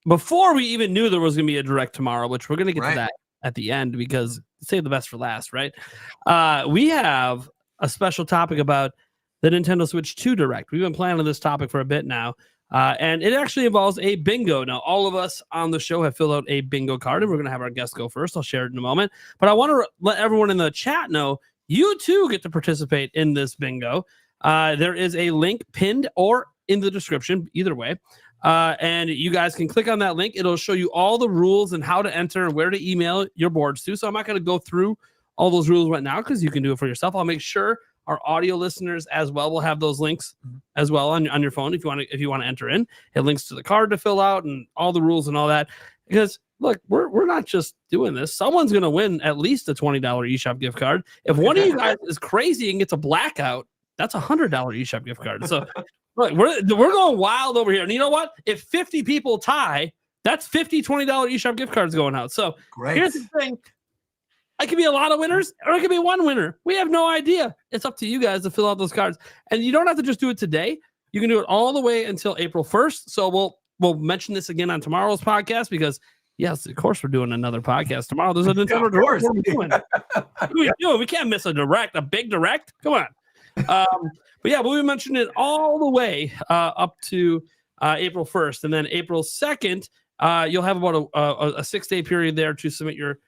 before we even knew there was going to be a direct tomorrow, which we're going to get Right. to that at the end because save the best for last, right? We have a special topic about the Nintendo Switch 2 Direct. We've been planning this topic for a bit now, and it actually involves a bingo. Now, all of us on the show have filled out a bingo card, and we're going to have our guest go first. I'll share it in a moment. But I want to let everyone in the chat know you too get to participate in this bingo. There is a link pinned or in the description, either way. And you guys can click on that link. It'll show you all the rules and how to enter and where to email your boards to. So I'm not going to go through all those rules right now because you can do it for yourself. I'll make sure our audio listeners as well will have those links as well on your phone if you want to enter in. It links to the card to fill out and all the rules and all that. Because look, we're not just doing this. Someone's going to win at least a $20 eShop gift card. If one of you guys is crazy and gets a blackout, that's a $100 eShop gift card. So look, we're going wild over here. And you know what? If 50 people tie, that's 50 $20 eShop gift cards going out. So here's the thing. It could be a lot of winners, or it could be one winner. We have no idea. It's up to you guys to fill out those cards. And you don't have to just do it today. You can do it all the way until April 1st. So we'll mention this again on tomorrow's podcast because, yes, of course, we're doing another podcast tomorrow. There's a Nintendo Direct. What are we doing? What are we doing? We can't miss a big direct. Come on. But yeah, we'll be mentioning it all the way up to April 1st. And then April 2nd, you'll have about a 6-day period there to submit your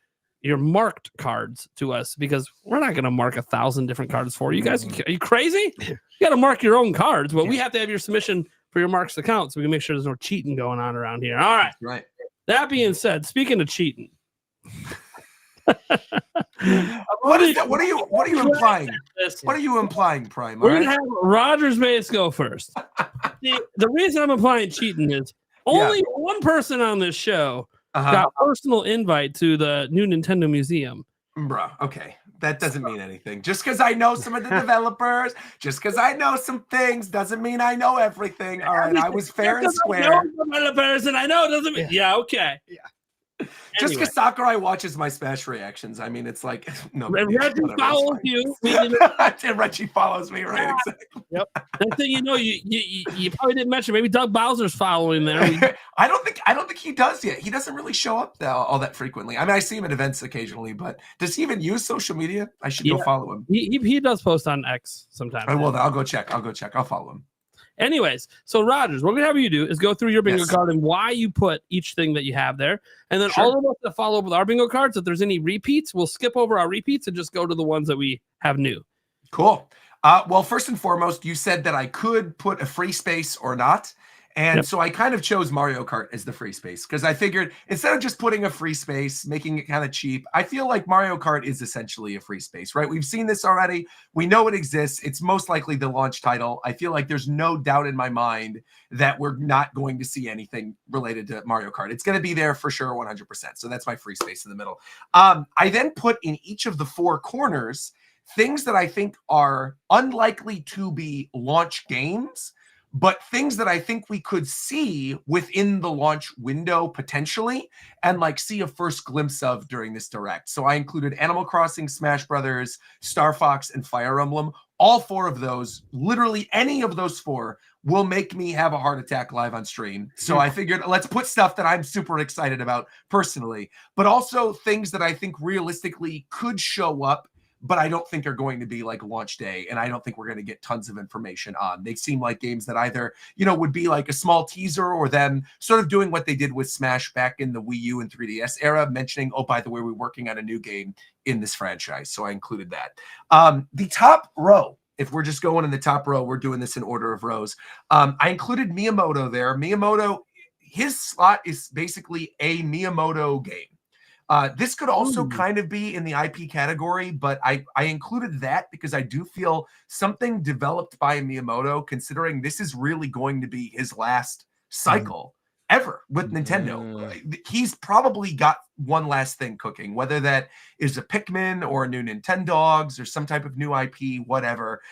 marked cards to us because we're not going to mark 1,000 different cards for you guys. Are you crazy? You got to mark your own cards, but we have to have your submission for your marks to count so we can make sure there's no cheating going on around here. All right. Right. That being said, speaking of cheating. What is that? What are you implying? What are you implying, Prime? We're going to have Rogers Base go first. The reason I'm implying cheating is only one person on this show got personal invite to the new Nintendo Museum. Bruh, okay. That doesn't mean anything. Just because I know some of the developers, just because I know some things, doesn't mean I know everything. All right, I was fair and square. I know developers and I know doesn't mean... Yeah, okay. Yeah. Just because Sakurai watches my Smash reactions, I mean, it's like no. Reggie follows you. Reggie follows me, right? Exactly. Yep. Next thing you know, you probably didn't mention maybe Doug Bowser's following there. I don't think he does yet. He doesn't really show up all that frequently. I mean, I see him at events occasionally, but does he even use social media? I should go follow him. He does post on X sometimes. I will. I'll go check. I'll follow him. Anyways, so Rogers, what we're going to have you do is go through your bingo card and why you put each thing that you have there. And then all of us that follow up with our bingo cards, if there's any repeats, we'll skip over our repeats and just go to the ones that we have new. Cool. Well, first and foremost, you said that I could put a free space or not. And so I kind of chose Mario Kart as the free space because I figured instead of just putting a free space, making it kind of cheap, I feel like Mario Kart is essentially a free space, right? We've seen this already. We know it exists. It's most likely the launch title. I feel like there's no doubt in my mind that we're not going to see anything related to Mario Kart. It's going to be there for sure 100%. So that's my free space in the middle. I then put in each of the 4 corners things that I think are unlikely to be launch games, but things that I think we could see within the launch window potentially and like see a first glimpse of during this direct. So I included Animal Crossing, Smash Brothers, Star Fox, and Fire Emblem. All 4 of those, literally any of those 4 will make me have a heart attack live on stream. So I figured let's put stuff that I'm super excited about personally, but also things that I think realistically could show up but I don't think are going to be like launch day, and I don't think we're going to get tons of information on. They seem like games that either, would be like a small teaser or them sort of doing what they did with Smash back in the Wii U and 3DS era, mentioning, oh, by the way, we're working on a new game in this franchise. So I included that. The top row, if we're just going in the top row, we're doing this in order of rows. I included Miyamoto there. Miyamoto, his slot is basically a Miyamoto game. This could also kind of be in the IP category, but I included that because I do feel something developed by Miyamoto, considering this is really going to be his last cycle ever with Nintendo. He's probably got one last thing cooking, whether that is a Pikmin or a new Nintendogs or some type of new IP, whatever.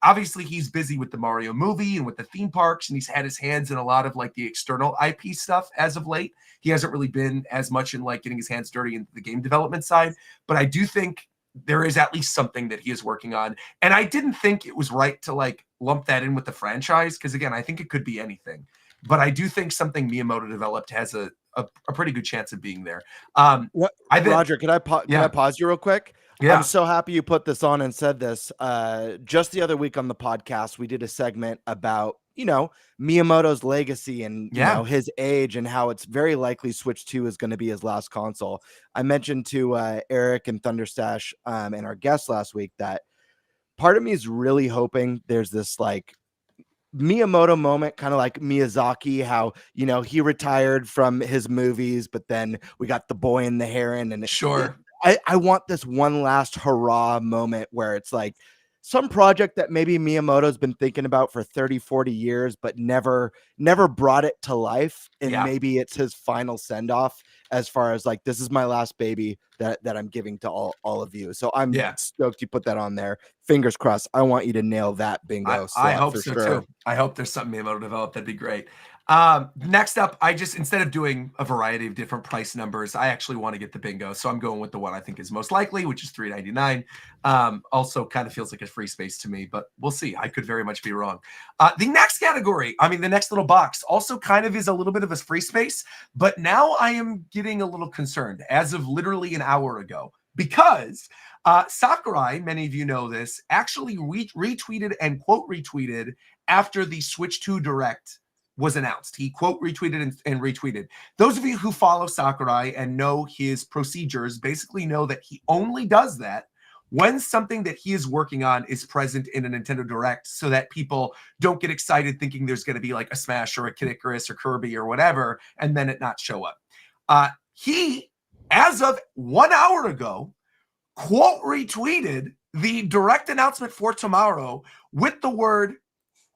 Obviously, he's busy with the Mario movie and with the theme parks, and he's had his hands in a lot of like the external IP stuff as of late. He hasn't really been as much in like getting his hands dirty into the game development side, but I do think there is at least something that he is working on. And I didn't think it was right to like lump that in with the franchise because, again, I think it could be anything. but I do think something Miyamoto developed has a pretty good chance of being there. Roger, can I pause you real quick? Yeah. I'm so happy you put this on and said this. Just the other week on the podcast, we did a segment about, Miyamoto's legacy and, his age and how it's very likely Switch 2 is going to be his last console. I mentioned to Eric and Thunderstash and our guest last week that part of me is really hoping there's this like Miyamoto moment, kind of like Miyazaki, how, he retired from his movies, but then we got The Boy and the Heron. And sure. I want this one last hurrah moment where it's like some project that maybe Miyamoto's been thinking about for 30, 40 years, but never brought it to life. And maybe it's his final send off as far as like, this is my last baby that I'm giving to all of you. So I'm stoked you put that on there. Fingers crossed. I want you to nail that bingo. I hope so too. I hope there's something Miyamoto developed. That'd be great. Next up, instead of doing a variety of different price numbers, I actually want to get the bingo. So I'm going with the one I think is most likely, which is $3.99. Also kind of feels like a free space to me, but we'll see. I could very much be wrong. The next category, the next little box also kind of is a little bit of a free space, but now I am getting a little concerned as of literally an hour ago, because Sakurai, many of you know this, actually retweeted and quote retweeted after the Switch 2 Direct was announced. He quote retweeted and retweeted. Those of you who follow Sakurai and know his procedures basically know that he only does that when something that he is working on is present in a Nintendo Direct, so that people don't get excited thinking there's going to be like a Smash or a Kid Icarus or Kirby or whatever, and then it not show up. He, as of 1 hour ago, quote retweeted the Direct announcement for tomorrow with the word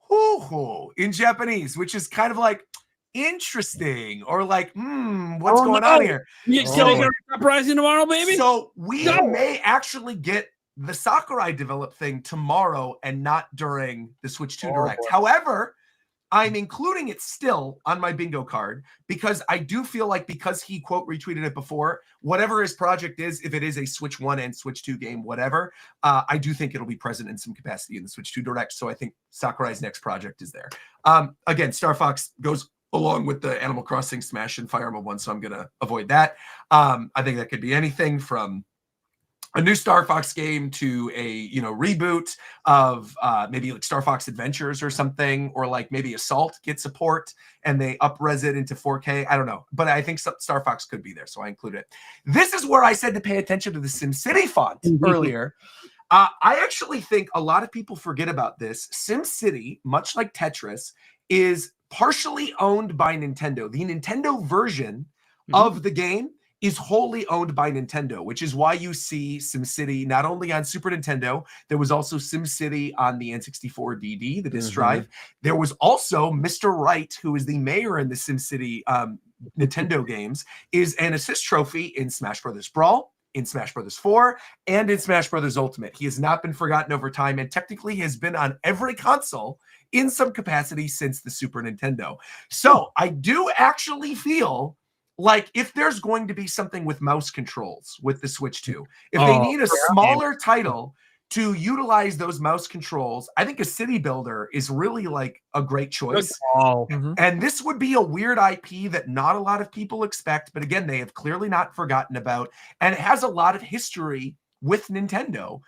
hoo-hoo in Japanese, which is kind of like interesting or like, what's going on here? Can I get a uprising tomorrow, baby? So we may actually get the Sakurai developed thing tomorrow and not during the Switch 2 Direct. However, I'm including it still on my bingo card because I do feel like, because he quote retweeted it before, whatever his project is, if it is a Switch 1 and Switch 2 game, whatever, I do think it'll be present in some capacity in the Switch 2 Direct. So I think Sakurai's next project is there. Again, Star Fox goes along with the Animal Crossing, Smash, and Fire Emblem one, so I'm going to avoid that. I think that could be anything from a new Star Fox game to a reboot of maybe like Star Fox Adventures or something, or like maybe Assault gets support and they up-res it into 4K. I don't know, but I think Star Fox could be there, so I include it. This is where I said to pay attention to the SimCity font earlier. I actually think a lot of people forget about this. SimCity, much like Tetris, is partially owned by Nintendo. The Nintendo version of the game is wholly owned by Nintendo, which is why you see SimCity not only on Super Nintendo, there was also SimCity on the N64 DD, the disk drive. There was also Mr. Wright, who is the mayor in the SimCity Nintendo games, is an assist trophy in Smash Bros. Brawl, in Smash Bros. 4, and in Smash Bros. Ultimate. He has not been forgotten over time and technically has been on every console in some capacity since the Super Nintendo. So I do actually feel like if there's going to be something with mouse controls with the Switch 2, if they need a smaller title to utilize those mouse controls, I think a City Builder is really like a great choice. And this would be a weird IP that not a lot of people expect, but again, they have clearly not forgotten about, and it has a lot of history with Nintendo.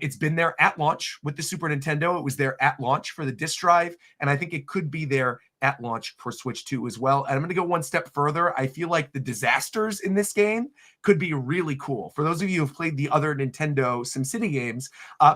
It's been there at launch with the Super Nintendo. It was there at launch for the disk drive, and I think it could be there at launch for Switch 2 as well. And I'm going to go one step further. I feel like the disasters in this game could be really cool. For those of you who have played the other Nintendo SimCity games,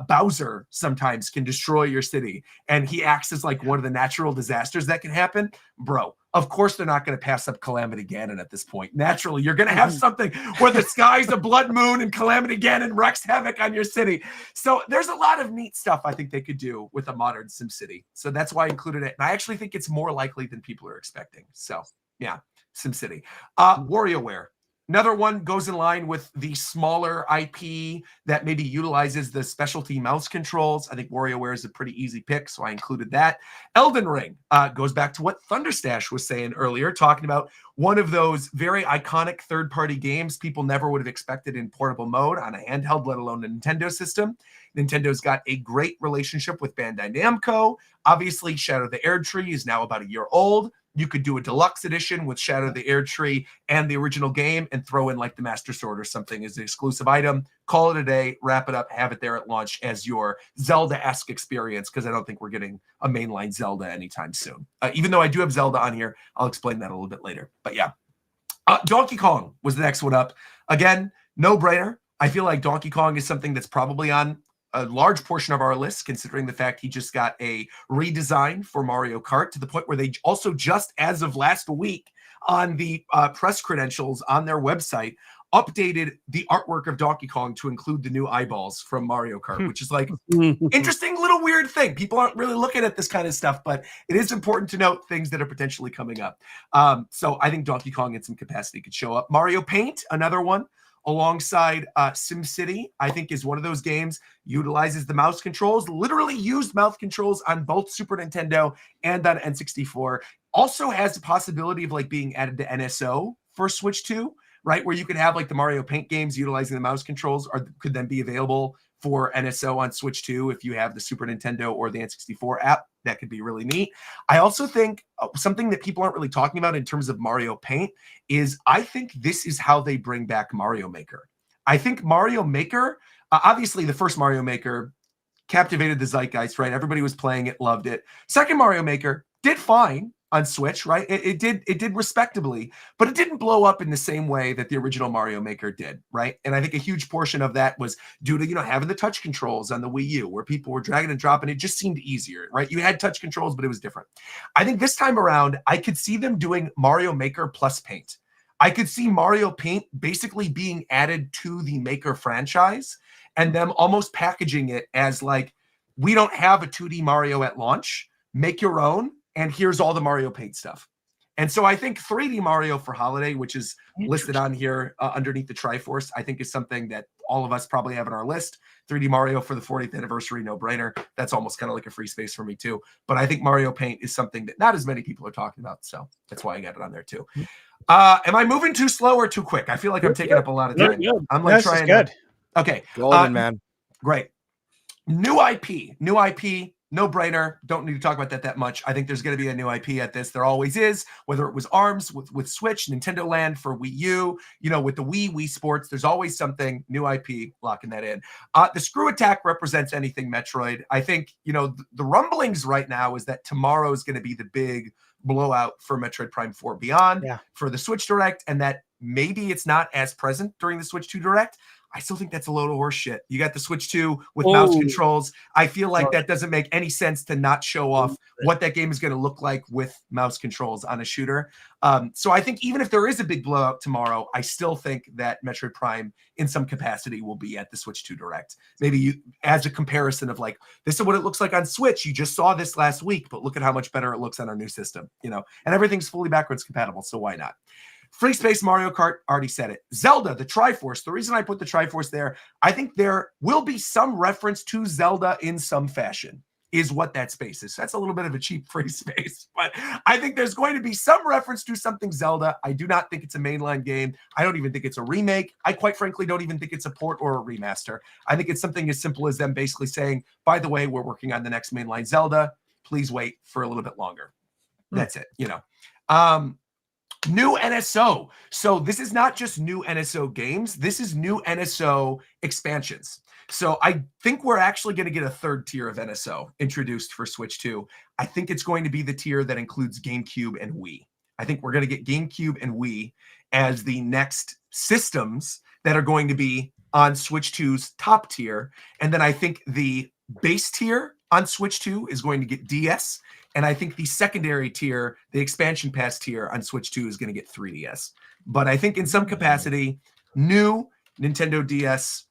Bowser sometimes can destroy your city, and he acts as like one of the natural disasters that can happen. Bro, of course they're not going to pass up Calamity Ganon at this point. Naturally, you're going to have something where the sky's a blood moon and Calamity Ganon wreaks havoc on your city. So there's a lot of neat stuff I think they could do with a modern SimCity. So that's why I included it. And I actually think it's more likely than people are expecting. So yeah, SimCity. WarioWare. Another one goes in line with the smaller IP that maybe utilizes the specialty mouse controls. I think WarioWare is a pretty easy pick, so I included that. Elden Ring goes back to what Thunderstash was saying earlier, talking about one of those very iconic third-party games people never would have expected in portable mode on a handheld, let alone a Nintendo system. Nintendo's got a great relationship with Bandai Namco. Obviously, Shadow the Erdtree is now about a year old. You could do a deluxe edition with Shadow of the Air Tree and the original game and throw in like the Master Sword or something as an exclusive item. Call it a day, wrap it up, have it there at launch as your Zelda-esque experience, because I don't think we're getting a mainline Zelda anytime soon. Even though I do have Zelda on here, I'll explain that a little bit later. But yeah. Donkey Kong was the next one up. Again, no brainer. I feel like Donkey Kong is something that's probably on a large portion of our list, considering the fact he just got a redesign for Mario Kart, to the point where they also just, as of last week, on the press credentials on their website, updated the artwork of Donkey Kong to include the new eyeballs from Mario Kart, which is like interesting little weird thing. People aren't really looking at this kind of stuff, but it is important to note things that are potentially coming up. So I think Donkey Kong in some capacity could show up. Mario Paint, another one, alongside SimCity, I think is one of those games, utilizes the mouse controls, literally used mouse controls on both Super Nintendo and on N64. Also has the possibility of like being added to NSO for Switch 2, right? Where you could have like the Mario Paint games utilizing the mouse controls, or could then be available for NSO on Switch 2 if you have the Super Nintendo or the N64 app. That could be really neat. I also think something that people aren't really talking about in terms of Mario Paint is I think this is how they bring back Mario Maker. I think Mario Maker, obviously the first Mario Maker captivated the zeitgeist, right? Everybody was playing it, loved it. Second Mario Maker did fine on Switch, right? It did respectably, but it didn't blow up in the same way that the original Mario Maker did, right? And I think a huge portion of that was due to, having the touch controls on the Wii U, where people were dragging and dropping. It just seemed easier, right? You had touch controls, but it was different. I think this time around, I could see them doing Mario Maker plus Paint. I could see Mario Paint basically being added to the Maker franchise and them almost packaging it as like, we don't have a 2D Mario at launch, make your own, and here's all the Mario Paint stuff. And so I think 3D Mario for holiday, which is listed on here underneath the Triforce, I think is something that all of us probably have on our list. 3D Mario for the 40th anniversary, no brainer. That's almost kind of like a free space for me too. But I think Mario Paint is something that not as many people are talking about. So that's why I got it on there too. Am I moving too slow or too quick? I feel like I'm taking up a lot of time. I'm like trying to. Okay. Golden, man. Great. New IP, no brainer. Don't need to talk about that much. I think there's going to be a new IP at this. There always is, whether it was ARMS with Switch, Nintendo Land for Wii U, with the Wii Sports, there's always something, new IP, locking that in. The Screw Attack represents anything Metroid. I think, the rumblings right now is that tomorrow is going to be the big blowout for Metroid Prime 4 Beyond for the Switch Direct, and that maybe it's not as present during the Switch 2 Direct. I still think that's a load of horse shit. You got the Switch 2 with mouse controls. I feel like that doesn't make any sense to not show off what that game is going to look like with mouse controls on a shooter. So I think even if there is a big blowout tomorrow, I still think that Metroid Prime in some capacity will be at the Switch 2 Direct. Maybe as a comparison of like, this is what it looks like on Switch. You just saw this last week, but look at how much better it looks on our new system, and everything's fully backwards compatible. So why not? Free Space Mario Kart, already said it. Zelda, the Triforce. The reason I put the Triforce there, I think there will be some reference to Zelda in some fashion, is what that space is. That's a little bit of a cheap free space, but I think there's going to be some reference to something Zelda. I do not think it's a mainline game. I don't even think it's a remake. I quite frankly don't even think it's a port or a remaster. I think it's something as simple as them basically saying, by the way, we're working on the next mainline Zelda. Please wait for a little bit longer. That's it, New NSO. So this is not just new NSO games. This is new NSO expansions. So I think we're actually going to get a third tier of NSO introduced for Switch 2. I think it's going to be the tier that includes GameCube and Wii. I think we're going to get GameCube and Wii as the next systems that are going to be on Switch 2's top tier. And then I think the base tier on Switch 2 is going to get DS. And I think the secondary tier, the expansion pass tier on Switch 2 is going to get 3DS. But I think in some capacity, new Nintendo DS,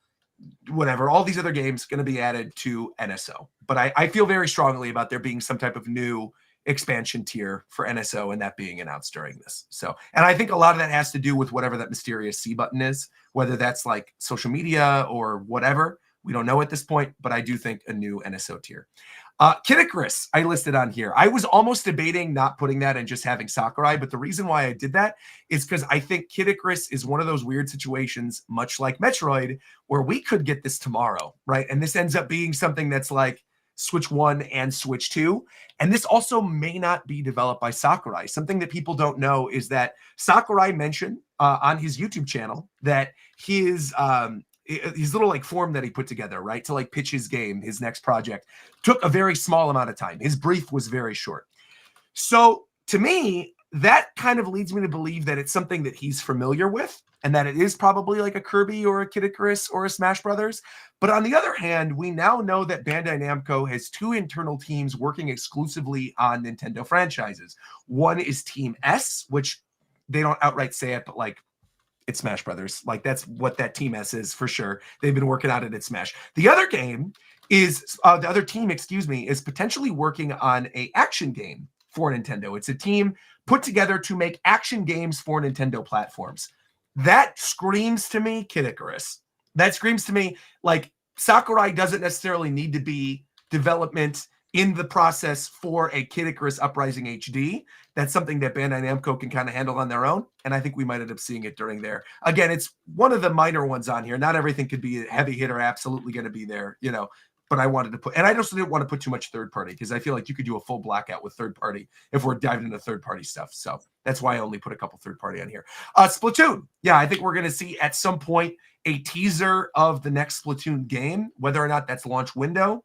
whatever, all these other games going to be added to NSO. But I feel very strongly about there being some type of new expansion tier for NSO and that being announced during this. So, and I think a lot of that has to do with whatever that mysterious C button is, whether that's like social media or whatever. We don't know at this point, but I do think a new NSO tier. Kid Icarus, I listed on here. I was almost debating not putting that and just having Sakurai, but the reason why I did that is because I think Kid Icarus is one of those weird situations, much like Metroid, where we could get this tomorrow, right? And this ends up being something that's like, Switch 1 and Switch 2. And this also may not be developed by Sakurai. Something that people don't know is that Sakurai mentioned on his YouTube channel that his little like form that he put together, right, to like pitch his game, his next project, took a very small amount of time. His brief was very short. So to me, that kind of leads me to believe that it's something that he's familiar with and that it is probably like a Kirby or a Kid Icarus or a Smash Brothers. But on the other hand, we now know that Bandai Namco has 2 internal teams working exclusively on Nintendo franchises. One is Team S, which they don't outright say it, but like it's Smash Brothers. Like that's what that Team S is for sure. They've been working on it at Smash. The other team, is potentially working on a action game for Nintendo. It's a team put together to make action games for Nintendo platforms. That screams to me Kid Icarus. That screams to me like Sakurai doesn't necessarily need to be development in the process for a Kid Icarus Uprising HD. That's something that Bandai Namco can kind of handle on their own. And I think we might end up seeing it during there. Again, it's one of the minor ones on here. Not everything could be a heavy hitter, absolutely going to be there, you know. But I wanted to put, and I also didn't want to put too much third party because I feel like you could do a full blackout with third party if we're diving into third party stuff. So that's why I only put a couple third party on here. Splatoon. Yeah, I think we're going to see at some point a teaser of the next Splatoon game. Whether or not that's launch window,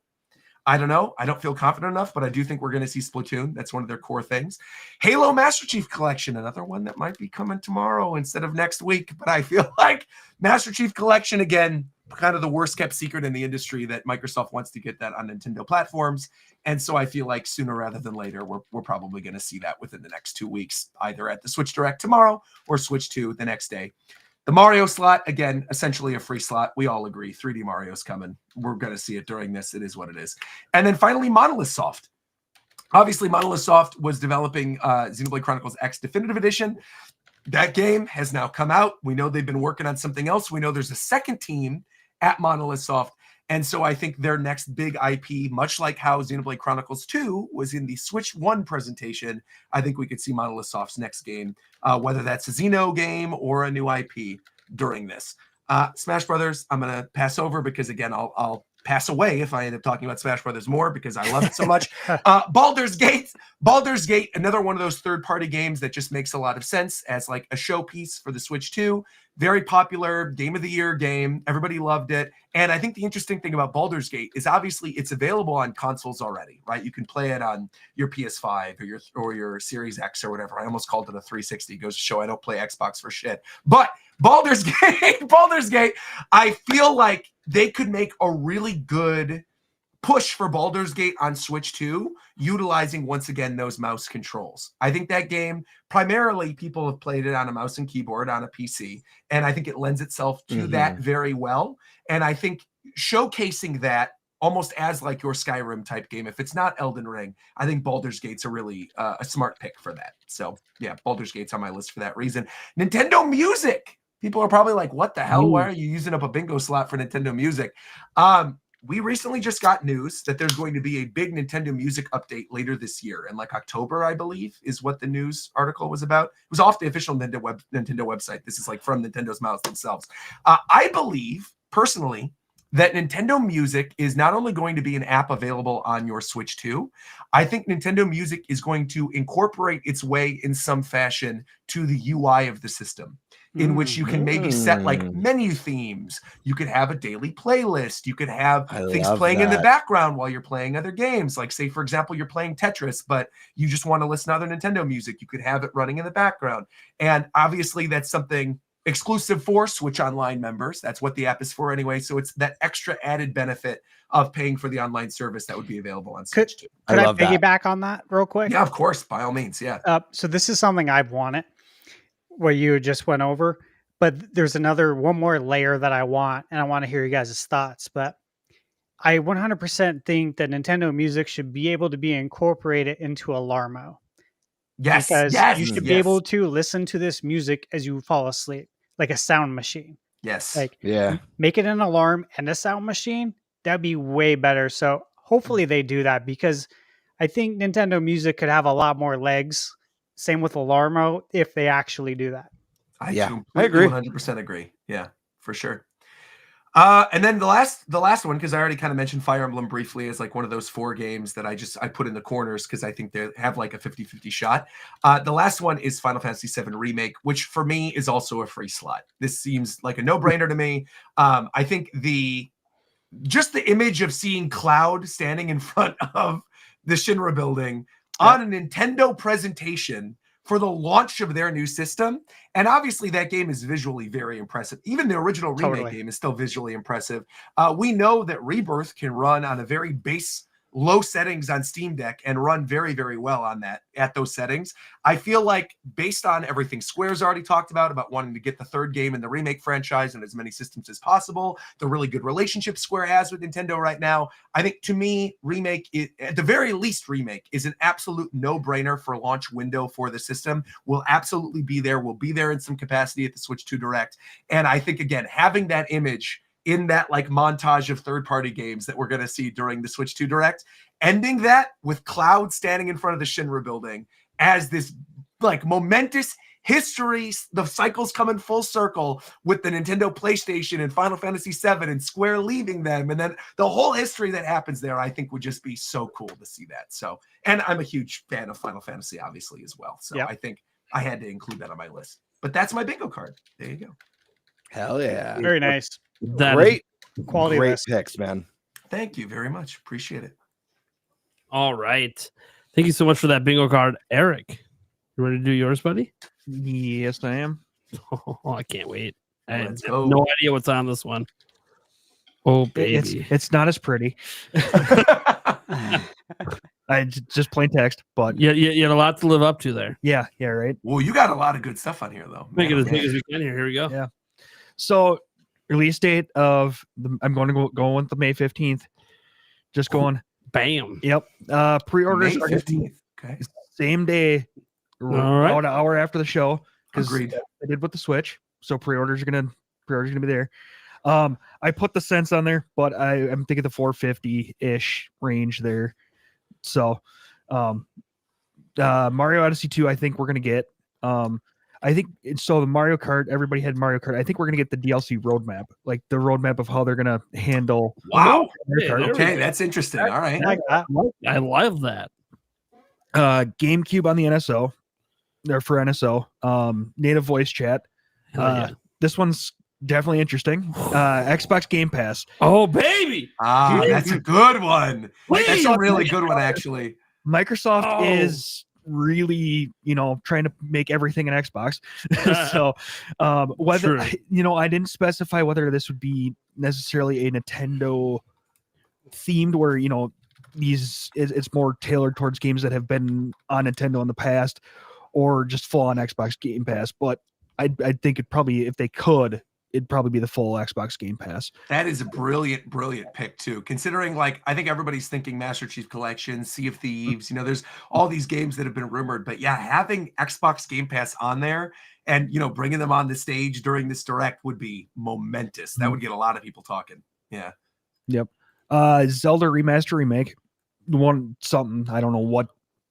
I don't know. I don't feel confident enough, but I do think we're going to see Splatoon. That's one of their core things. Halo Master Chief Collection, another one that might be coming tomorrow instead of next week. But I feel like Master Chief Collection, again, kind of the worst kept secret in the industry that Microsoft wants to get that on Nintendo platforms. And so I feel like sooner rather than later, we're probably going to see that within the next 2 weeks, either at the Switch Direct tomorrow or Switch 2 the next day. The Mario slot, again, essentially a free slot. We all agree 3D Mario's coming. We're going to see it during this. It is what it is. And then finally, Monolith Soft. Obviously, Monolith Soft was developing Xenoblade Chronicles X Definitive Edition. That game has now come out. We know they've been working on something else. We know there's a second team at Monolith Soft. And so I think their next big IP, much like how Xenoblade Chronicles 2 was in the Switch 1 presentation, I think we could see Monolith Soft's next game, whether that's a Xeno game or a new IP during this. Smash Brothers, I'm going to pass over because, again, I'll pass away if I end up talking about Smash Brothers more because I love it so much. Baldur's Gate, another one of those third-party games that just makes a lot of sense as like a showpiece for the Switch 2. Very popular Game of the Year game. Everybody loved it. And I think the interesting thing about Baldur's Gate is obviously it's available on consoles already, right? You can play it on your PS5 or your Series X or whatever. I almost called it a 360. It goes to show I don't play Xbox for shit. But Baldur's Gate, I feel like they could make a really good push for Baldur's Gate on Switch 2, utilizing once again those mouse controls. I think that game, primarily people have played it on a mouse and keyboard on a PC, and I think it lends itself to that very well. And I think showcasing that almost as like your Skyrim type game, if it's not Elden Ring, I think Baldur's Gate's a really a smart pick for that. So yeah, Baldur's Gate's on my list for that reason. Nintendo Music. People are probably like, what the hell? Why are you using up a bingo slot for Nintendo Music? We recently just got news that there's going to be a big Nintendo Music update later this year. In like October, I believe, is what the news article was about. It was off the official Nintendo website. This is like from Nintendo's mouth themselves. I believe, personally, that Nintendo Music is not only going to be an app available on your Switch 2, I think Nintendo Music is going to incorporate its way in some fashion to the UI of the system, in which you can maybe set like menu themes. You could have a daily playlist. You could have things playing in the background while you're playing other games. Like say, for example, you're playing Tetris, but you just want to listen to other Nintendo music. You could have it running in the background. And obviously that's something exclusive for Switch Online members. That's what the app is for anyway. So it's that extra added benefit of paying for the online service that would be available on Switch 2. Could I piggyback on that real quick? Yeah, of course. By all means. Yeah. So this is something I've wanted, what you just went over, but there's one more layer that I want, and I want to hear you guys' thoughts. But I 100% think that Nintendo Music should be able to be incorporated into Alarmo. Yes, because you should be able to listen to this music as you fall asleep, like a sound machine. Yes. Like, make it an alarm and a sound machine. That'd be way better. So hopefully they do that, because I think Nintendo Music could have a lot more legs. Same with Alarmo if they actually do that. I agree. 100% agree. Yeah, for sure. And then the last one, because I already kind of mentioned Fire Emblem briefly as like one of those 4 games that I put in the corners because I think they have like a 50-50 shot. The last one is Final Fantasy VII Remake, which for me is also a free slot. This seems like a no-brainer to me. I think just the image of seeing Cloud standing in front of the Shinra building on a Nintendo presentation for the launch of their new system. And obviously that game is visually very impressive. Even the original remake game is still visually impressive. We know that Rebirth can run on a very base low settings on Steam Deck and run very, very well on that at those settings. I feel like based on everything Square's already talked about wanting to get the 3rd game in the remake franchise and as many systems as possible, the really good relationship Square has with Nintendo right now, I think to me, Remake, at the very least, Remake is an absolute no-brainer for launch window for the system. Will absolutely be there. Will be there in some capacity at the Switch 2 Direct. And I think, again, having that image in that like montage of third-party games that we're going to see during the Switch 2 Direct, ending that with Cloud standing in front of the Shinra building as this like momentous history, the cycle's coming full circle with the Nintendo PlayStation and Final Fantasy VII and Square leaving them, and then the whole history that happens there, I think would just be so cool to see that. So, and I'm a huge fan of Final Fantasy, obviously, as well. So I think I had to include that on my list. But that's my bingo card. There you go. Hell yeah. Very nice. Great quality great list. picks, man. Thank you very much. Appreciate it. All right. Thank you so much for that bingo card, Eric. You ready to do yours, buddy? Yes, I am. Oh, I can't wait. I have Let's go. no idea what's on this one. Oh, baby. It's not as pretty. Just plain text, but You had a lot to live up to there. yeah, right. Well, you got a lot of good stuff on here, though. Make it Man, as big as we can here. Here we go. Yeah. So release date of I'm going to go with the May 15th. Just going. Bam. Yep. Pre-orders May are gonna be 15th. Okay. same day, right. about an hour after the show. Because Agreed. I did with the Switch, so pre-orders are gonna be there. I put the cents on there, but I'm thinking the 450-ish range there. So, Mario Odyssey 2, I think we're gonna get. I think so. The Mario Kart, everybody had Mario Kart. I think we're gonna get the DLC roadmap, like the roadmap of how they're gonna handle. Wow. Mario Kart. Okay, that's interesting. All right. I love that. GameCube on the NSO, or for NSO. Native voice chat. Hell yeah. This one's definitely interesting. Xbox Game Pass. Oh, baby. That's a good one. That's Please. a really good one, actually. Microsoft is really, trying to make everything an Xbox. So, whether True. I didn't specify whether this would be necessarily a Nintendo themed, where it's more tailored towards games that have been on Nintendo in the past, or just full on Xbox Game Pass. But I think it'd probably, if they could, it'd probably be the full Xbox Game Pass. That is a brilliant, brilliant pick too. Considering, like, I think everybody's thinking Master Chief Collection, Sea of Thieves. There's all these games that have been rumored, but yeah, having Xbox Game Pass on there and bringing them on the stage during this direct would be momentous. That would get a lot of people talking. Yeah. Yep. Zelda Remaster Remake. Something I don't know what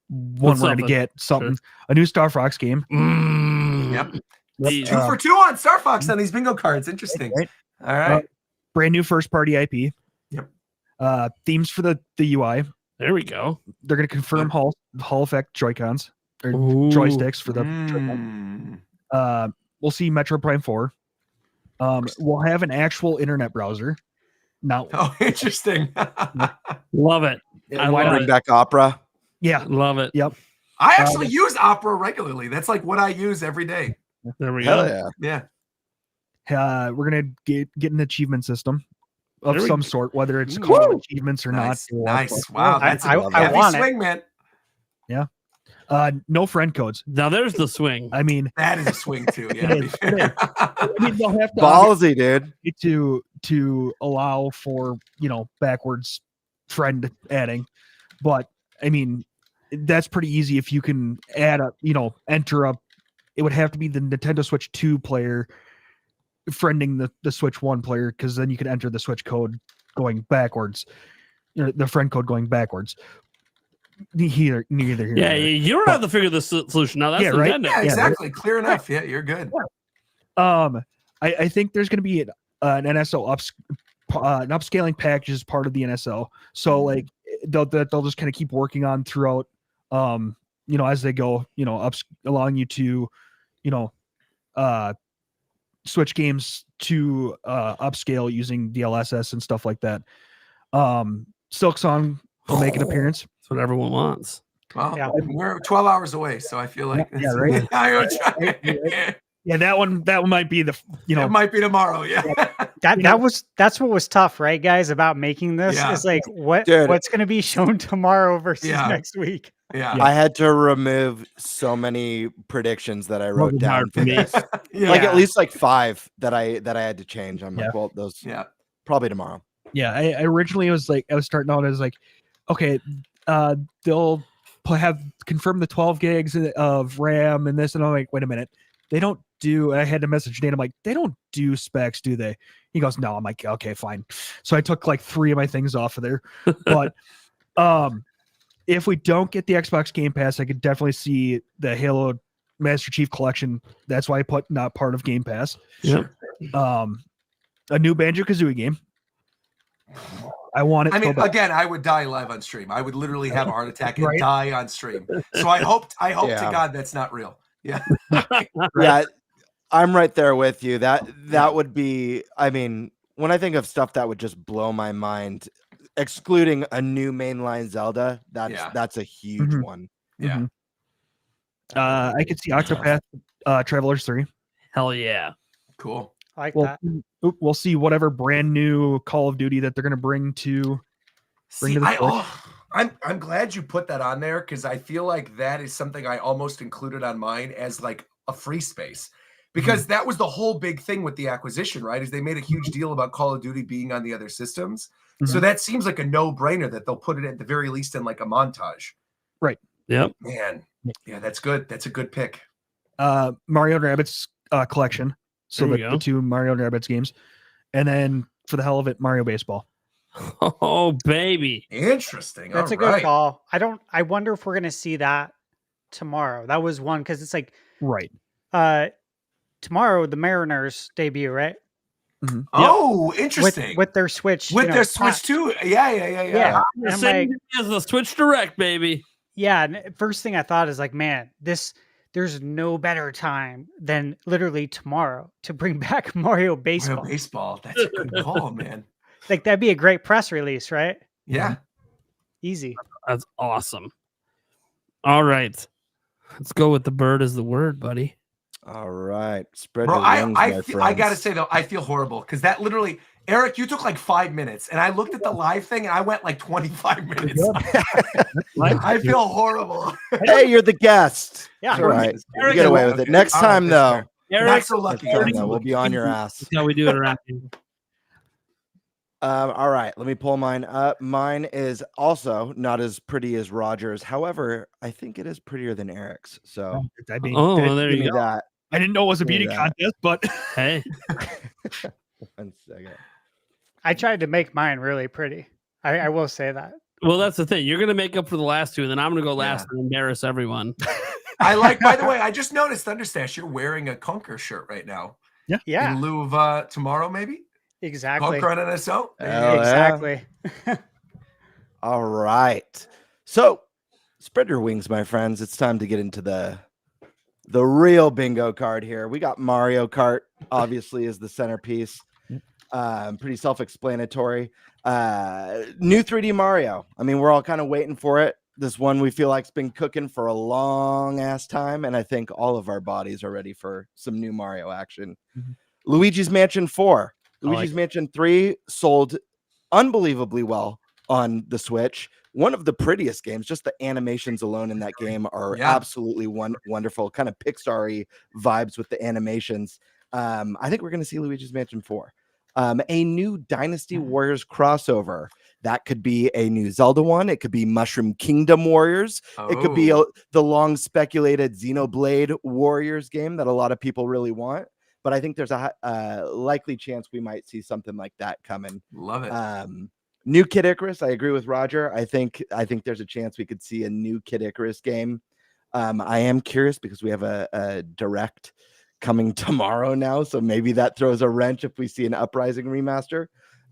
one we're gonna get. Something a new Star Fox game. Yep. 2 for 2 on Star Fox on these bingo cards. Interesting. Right. All right. Brand new first party IP. Yep. Themes for the UI. There we go. They're going to confirm Hall Effect Joy-Cons or joysticks for the. We'll see Metro Prime 4. We'll have an actual internet browser. Now, interesting. Love it. I Why love bring it. back Opera? Yeah, Love it. Yep. I actually use Opera regularly. That's like what I use every day. There we Hell go. yeah. Yeah. We're gonna get an achievement system of There we some go. sort, whether it's called achievements or Nice. not. Nice. Wow. That's a I heavy want it. swing, man. No friend codes. Now there's the swing. I mean, That is a swing too. Yeah. It is. They'll have to Ballsy, dude. to allow for backwards friend adding, but I mean that's pretty easy if you can add enter up. It would have to be the Nintendo Switch 2 player friending the Switch 1 player, because then you can enter the Switch code going backwards, the friend code going backwards. Neither here. Yeah, you don't have to figure this solution now. That's Yeah, right? Nintendo. Yeah, exactly. Clear enough. Yeah, you're good. I think there's going to be an NSO an upscaling package is part of the NSO. So like they'll just kind of keep working on throughout, as they go, allowing you to, switch games to upscale using DLSS and stuff like that. Silksong will make an appearance. That's what everyone wants. Well, Yeah. we're 12 hours away, so I feel like Yeah, right. Yeah, that one might be it might be tomorrow. Yeah. That's what was tough, right, guys, about making this. Yeah. It's like Dude. what's going to be shown tomorrow versus Yeah. next week. Yeah. I had to remove so many predictions that I wrote Wasn't down hard for for me. this. Yeah. Like at least like 5 that I had to change. I'm Yeah. like, well, those Yeah. probably tomorrow. Yeah, I originally was starting out as like, okay, they'll have confirmed the 12 gigs of RAM and this, and I'm like, wait a minute, they don't do. I had to message Dana, I'm like, they don't do specs, do they? He goes, no. I'm like, okay, fine. So I took like 3 of my things off of there, but if we don't get the Xbox Game Pass, I could definitely see the Halo Master Chief Collection. That's why I put not part of Game Pass. Yep. A new Banjo-Kazooie game. I want it. I mean, so bad. again, I would die live on stream. I would literally have a heart attack and Right. die on stream. So I hope to Yeah. God that's not real. Yeah. Yeah, I'm right there with you. That would be. I mean, when I think of stuff that would just blow my mind, excluding a new mainline Zelda, that's a huge Mhm. one. Yeah. Mhm. I could see Octopath Travelers 3. Hell yeah. Cool. I like Well, that. we'll see whatever brand new Call of Duty that they're going to bring to. Bring See, to the I'm glad you put that on there because I feel like that is something I almost included on mine as like a free space because that was the whole big thing with the acquisition, right? Is they made a huge deal about Call of Duty being on the other systems. So Mhm. that seems like a no-brainer that they'll put it at the very least in like a montage. Yep. Man, yeah, that's good. That's a good pick. Mario and Rabbids collection. So There we the go. 2 Mario and Rabbids games. And then for the hell of it, Mario Baseball. Oh, baby. Interesting. That's All a good right. call. I wonder if we're going to see that tomorrow. That was one because it's like Right. tomorrow the Mariners debut, right? Oh, interesting. With their Switch. With you know, their Switch patch. too. Yeah. Yeah. The And I'm same like, as the Switch Direct, baby. yeah. And first thing I thought is like, man, there's no better time than literally tomorrow to bring back Mario Baseball. Mario Baseball. That's a good call, man. Like that'd be a great press release, right? Yeah. Easy. That's awesome. All right. Let's go with the bird as the word, buddy. All right, spread Bro, your wings, my friends. I gotta say though, I feel horrible because that literally, Eric, you took like 5 minutes, and I looked at the live thing, and I went like 25 minutes. I feel horrible. Hey, you're the guest. Yeah. It's all right. You Eric, get away with it. okay. Next All right, time, that's though. fair. Eric, Not so lucky. Next time, Eric. though, we'll be on your ass. That's how we do it around here. All right, let me pull mine up. Mine is also not as pretty as Roger's. However, I think it is prettier than Eric's. So I mean, Oh, well, there give you me go. that. I didn't know it was a Give me beauty that. contest, but Hey. 1 second. I tried to make mine really pretty. I will say that. Well, that's the thing. You're going to make up for the last 2, and then I'm going to go last Yeah. and embarrass everyone. I like. By the way, I just noticed, Thunderstash, you're wearing a Conquer shirt right now. Yeah, In lieu of tomorrow, maybe exactly. Conquer on NSO. Hell yeah. Exactly. All right. So spread your wings, my friends. It's time to get into the real bingo card here. We got Mario Kart, obviously, is the centerpiece. Pretty self-explanatory. New 3D Mario. I mean, we're all kind of waiting for it. This one we feel like's been cooking for a long ass time, and I think all of our bodies are ready for some new Mario action. Mhm. Luigi's Mansion 4. like Luigi's Mansion 3 sold unbelievably well on the Switch. One of the prettiest games. Just the animations alone in that game are Yeah. absolutely wonderful. Kind of Pixar-y vibes with the animations. I think we're going to see Luigi's Mansion 4. A new Dynasty Warriors crossover. That could be a new Zelda one. It could be Mushroom Kingdom Warriors. It could be Oh. the long speculated Xenoblade Warriors game that a lot of people really want. But I think there's a likely chance we might see something like that coming. Love it. New Kid Icarus. I agree with Roger. I think there's a chance we could see a new Kid Icarus game. I am curious because we have a direct coming tomorrow now, so maybe that throws a wrench if we see an Uprising remaster.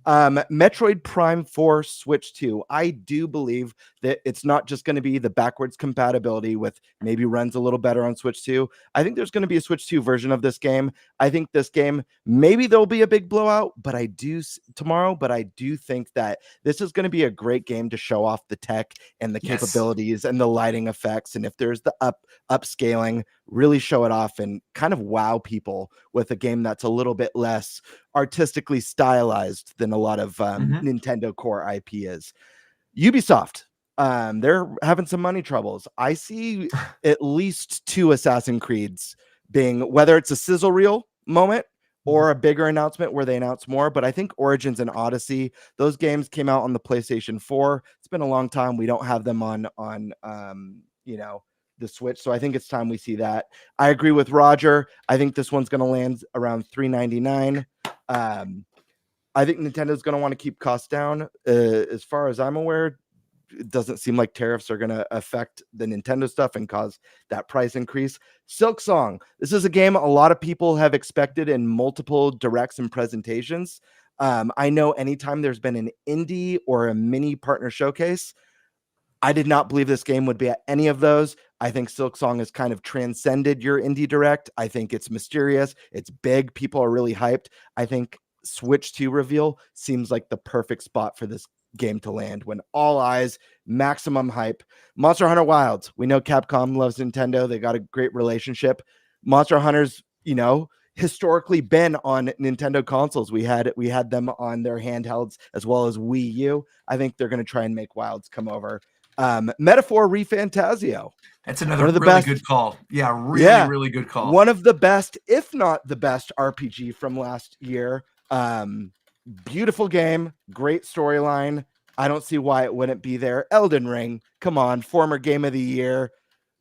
Metroid Prime 4 Switch 2. I do believe that it's not just going to be the backwards compatibility with maybe runs a little better on Switch 2. I think there's going to be a Switch 2 version of this game. I think this game, maybe there'll be a big blowout, but I do think that this is going to be a great game to show off the tech and the capabilities and the lighting effects. And if there's the upscaling, really show it off and kind of wow people with a game that's a little bit less artistically stylized than a lot of Nintendo core IP is. Ubisoft, they're having some money troubles. I see at least 2 Assassin's Creeds being, whether it's a sizzle reel moment or a bigger announcement where they announce more. But I think Origins and Odyssey, those games came out on the PlayStation 4. It's been a long time. We don't have them on the Switch. So I think it's time we see that. I agree with Roger. I think this one's going to land around $399. I think Nintendo's going to want to keep costs down. As far as I'm aware, it doesn't seem like tariffs are going to affect the Nintendo stuff and cause that price increase. Silk Song. This is a game a lot of people have expected in multiple directs and presentations. I know anytime there's been an indie or a mini partner showcase, I did not believe this game would be at any of those. I think Silk Song has kind of transcended your indie direct. I think it's mysterious. It's big. People are really hyped. I think Switch 2 reveal seems like the perfect spot for this game to land when all eyes, maximum hype. Monster Hunter Wilds. We know Capcom loves Nintendo. They got a great relationship. Monster Hunter's, historically been on Nintendo consoles. We had them on their handhelds as well as Wii U. I think they're going to try and make Wilds come over. Metaphor ReFantasio. That's another really good call. Yeah, really good call. One of the best, if not the best RPG from last year. Beautiful game, great storyline. I don't see why it wouldn't be there. Elden Ring, come on, former game of the year.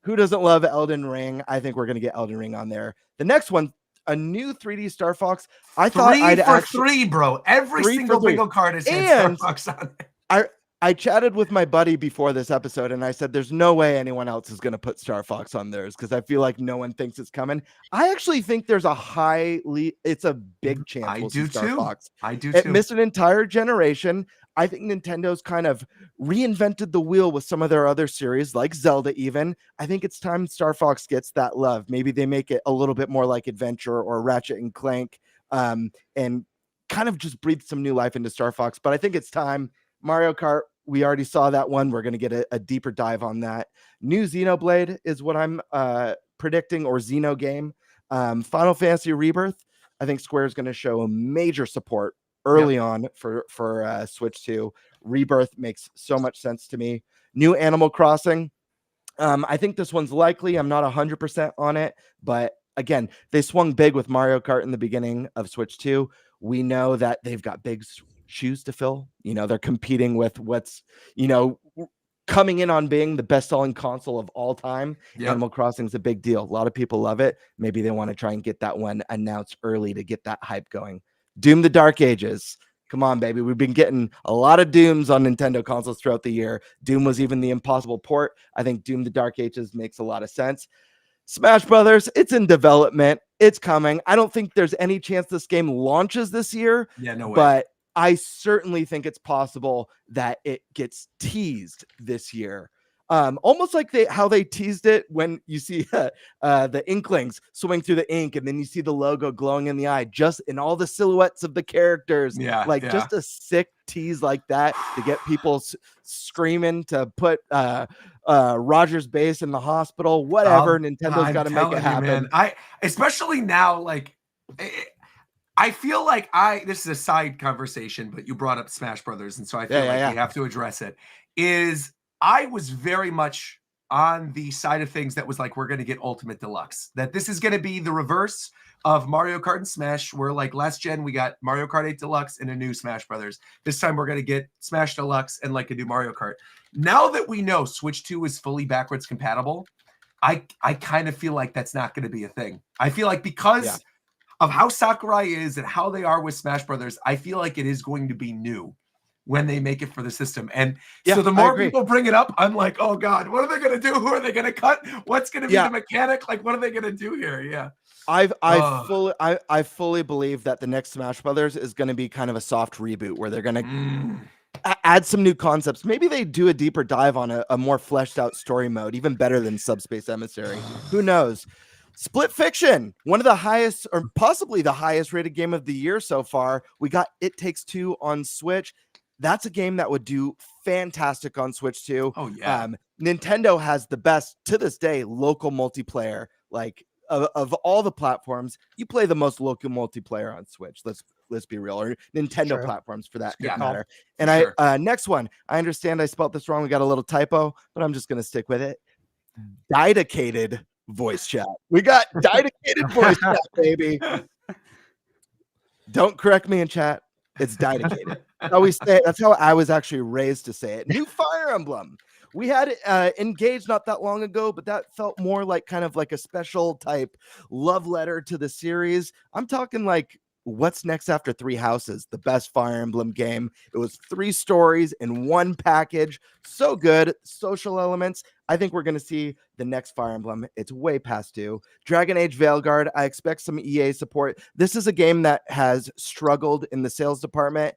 Who doesn't love Elden Ring? I think we're going to get Elden Ring on there. The next one, a new 3D Star Fox. I thought I'd actually 3 for 3, bro. Every single bingo card has Star Fox on it. I chatted with my buddy before this episode and I said, there's no way anyone else is going to put Star Fox on theirs because I feel like no one thinks it's coming. I actually think there's it's a big chance we'll see Star Fox. I do too. It too. missed an entire generation. I think Nintendo's kind of reinvented the wheel with some of their other series like Zelda even. I think it's time Star Fox gets that love. Maybe they make it a little bit more like Adventure or Ratchet and Clank and kind of just breathe some new life into Star Fox. But I think it's time. Mario Kart, we already saw that one. We're going to get a deeper dive on that. New Xenoblade is what I'm predicting, or Xeno game. Final Fantasy Rebirth, I think Square is going to show a major support early on for Switch 2. Rebirth makes so much sense to me. New Animal Crossing. I think this one's likely. I'm not 100% on it, but again, they swung big with Mario Kart in the beginning of Switch 2. We know that they've got big shoes to fill. They're competing with what's, coming in on being the best-selling console of all time. Yep. Animal Crossing is a big deal. A lot of people love it. Maybe they want to try and get that one announced early to get that hype going. Doom the Dark Ages. Come on, baby. We've been getting a lot of Dooms on Nintendo consoles throughout the year. Doom was even the impossible port. I think Doom the Dark Ages makes a lot of sense. Smash Brothers, it's in development. It's coming. I don't think there's any chance this game launches this year. Yeah, no way. But I certainly think it's possible that it gets teased this year. Almost like how they teased it when you see the Inklings swimming through the ink and then you see the logo glowing in the eye, just in all the silhouettes of the characters. Just a sick tease like that to get people screaming to put Roger's base in the hospital, whatever. Nintendo's got to make it happen. Especially now, I feel like this is a side conversation, but you brought up Smash Brothers, and so I feel we have to address it. I was very much on the side of things that was like, we're going to get Ultimate Deluxe, that this is going to be the reverse of Mario Kart and Smash, where like last gen, we got Mario Kart 8 Deluxe and a new Smash Brothers. This time we're going to get Smash Deluxe and like a new Mario Kart. Now that we know Switch 2 is fully backwards compatible, I kind of feel like that's not going to be a thing. I feel like because of how Sakurai is and how they are with Smash Brothers, I feel like it is going to be new when they make it for the system. And so the more people bring it up, I'm like, oh God, what are they going to do? Who are they going to cut? What's going to be the mechanic? Like, what are they going to do here? Yeah. I fully believe that the next Smash Brothers is going to be kind of a soft reboot where they're going to add some new concepts. Maybe they do a deeper dive on a more fleshed out story mode, even better than Subspace Emissary. Who knows? Split Fiction, one of the highest or possibly the highest rated game of the year so far. We got It Takes Two on Switch. That's a game that would do fantastic on Switch too. Oh yeah. Nintendo has the best to this day local multiplayer. Like of all the platforms, you play the most local multiplayer on Switch. Let's be real, or Nintendo platforms for that matter. And next one, I understand I spelled this wrong. We got a little typo, but I'm just gonna stick with it. Dedicated voice chat. We got dedicated voice chat, baby. Don't correct me in chat. It's dedicated. How we say it. That's how I was actually raised to say it. New Fire Emblem. We had Engaged not that long ago, but that felt more like kind of like a special type love letter to the series. I'm talking like what's next after Three Houses, the best Fire Emblem game. It was 3 stories in one package. So good. Social elements. I think we're going to see the next Fire Emblem. It's way past due. Dragon Age Veilguard. I expect some EA support. This is a game that has struggled in the sales department.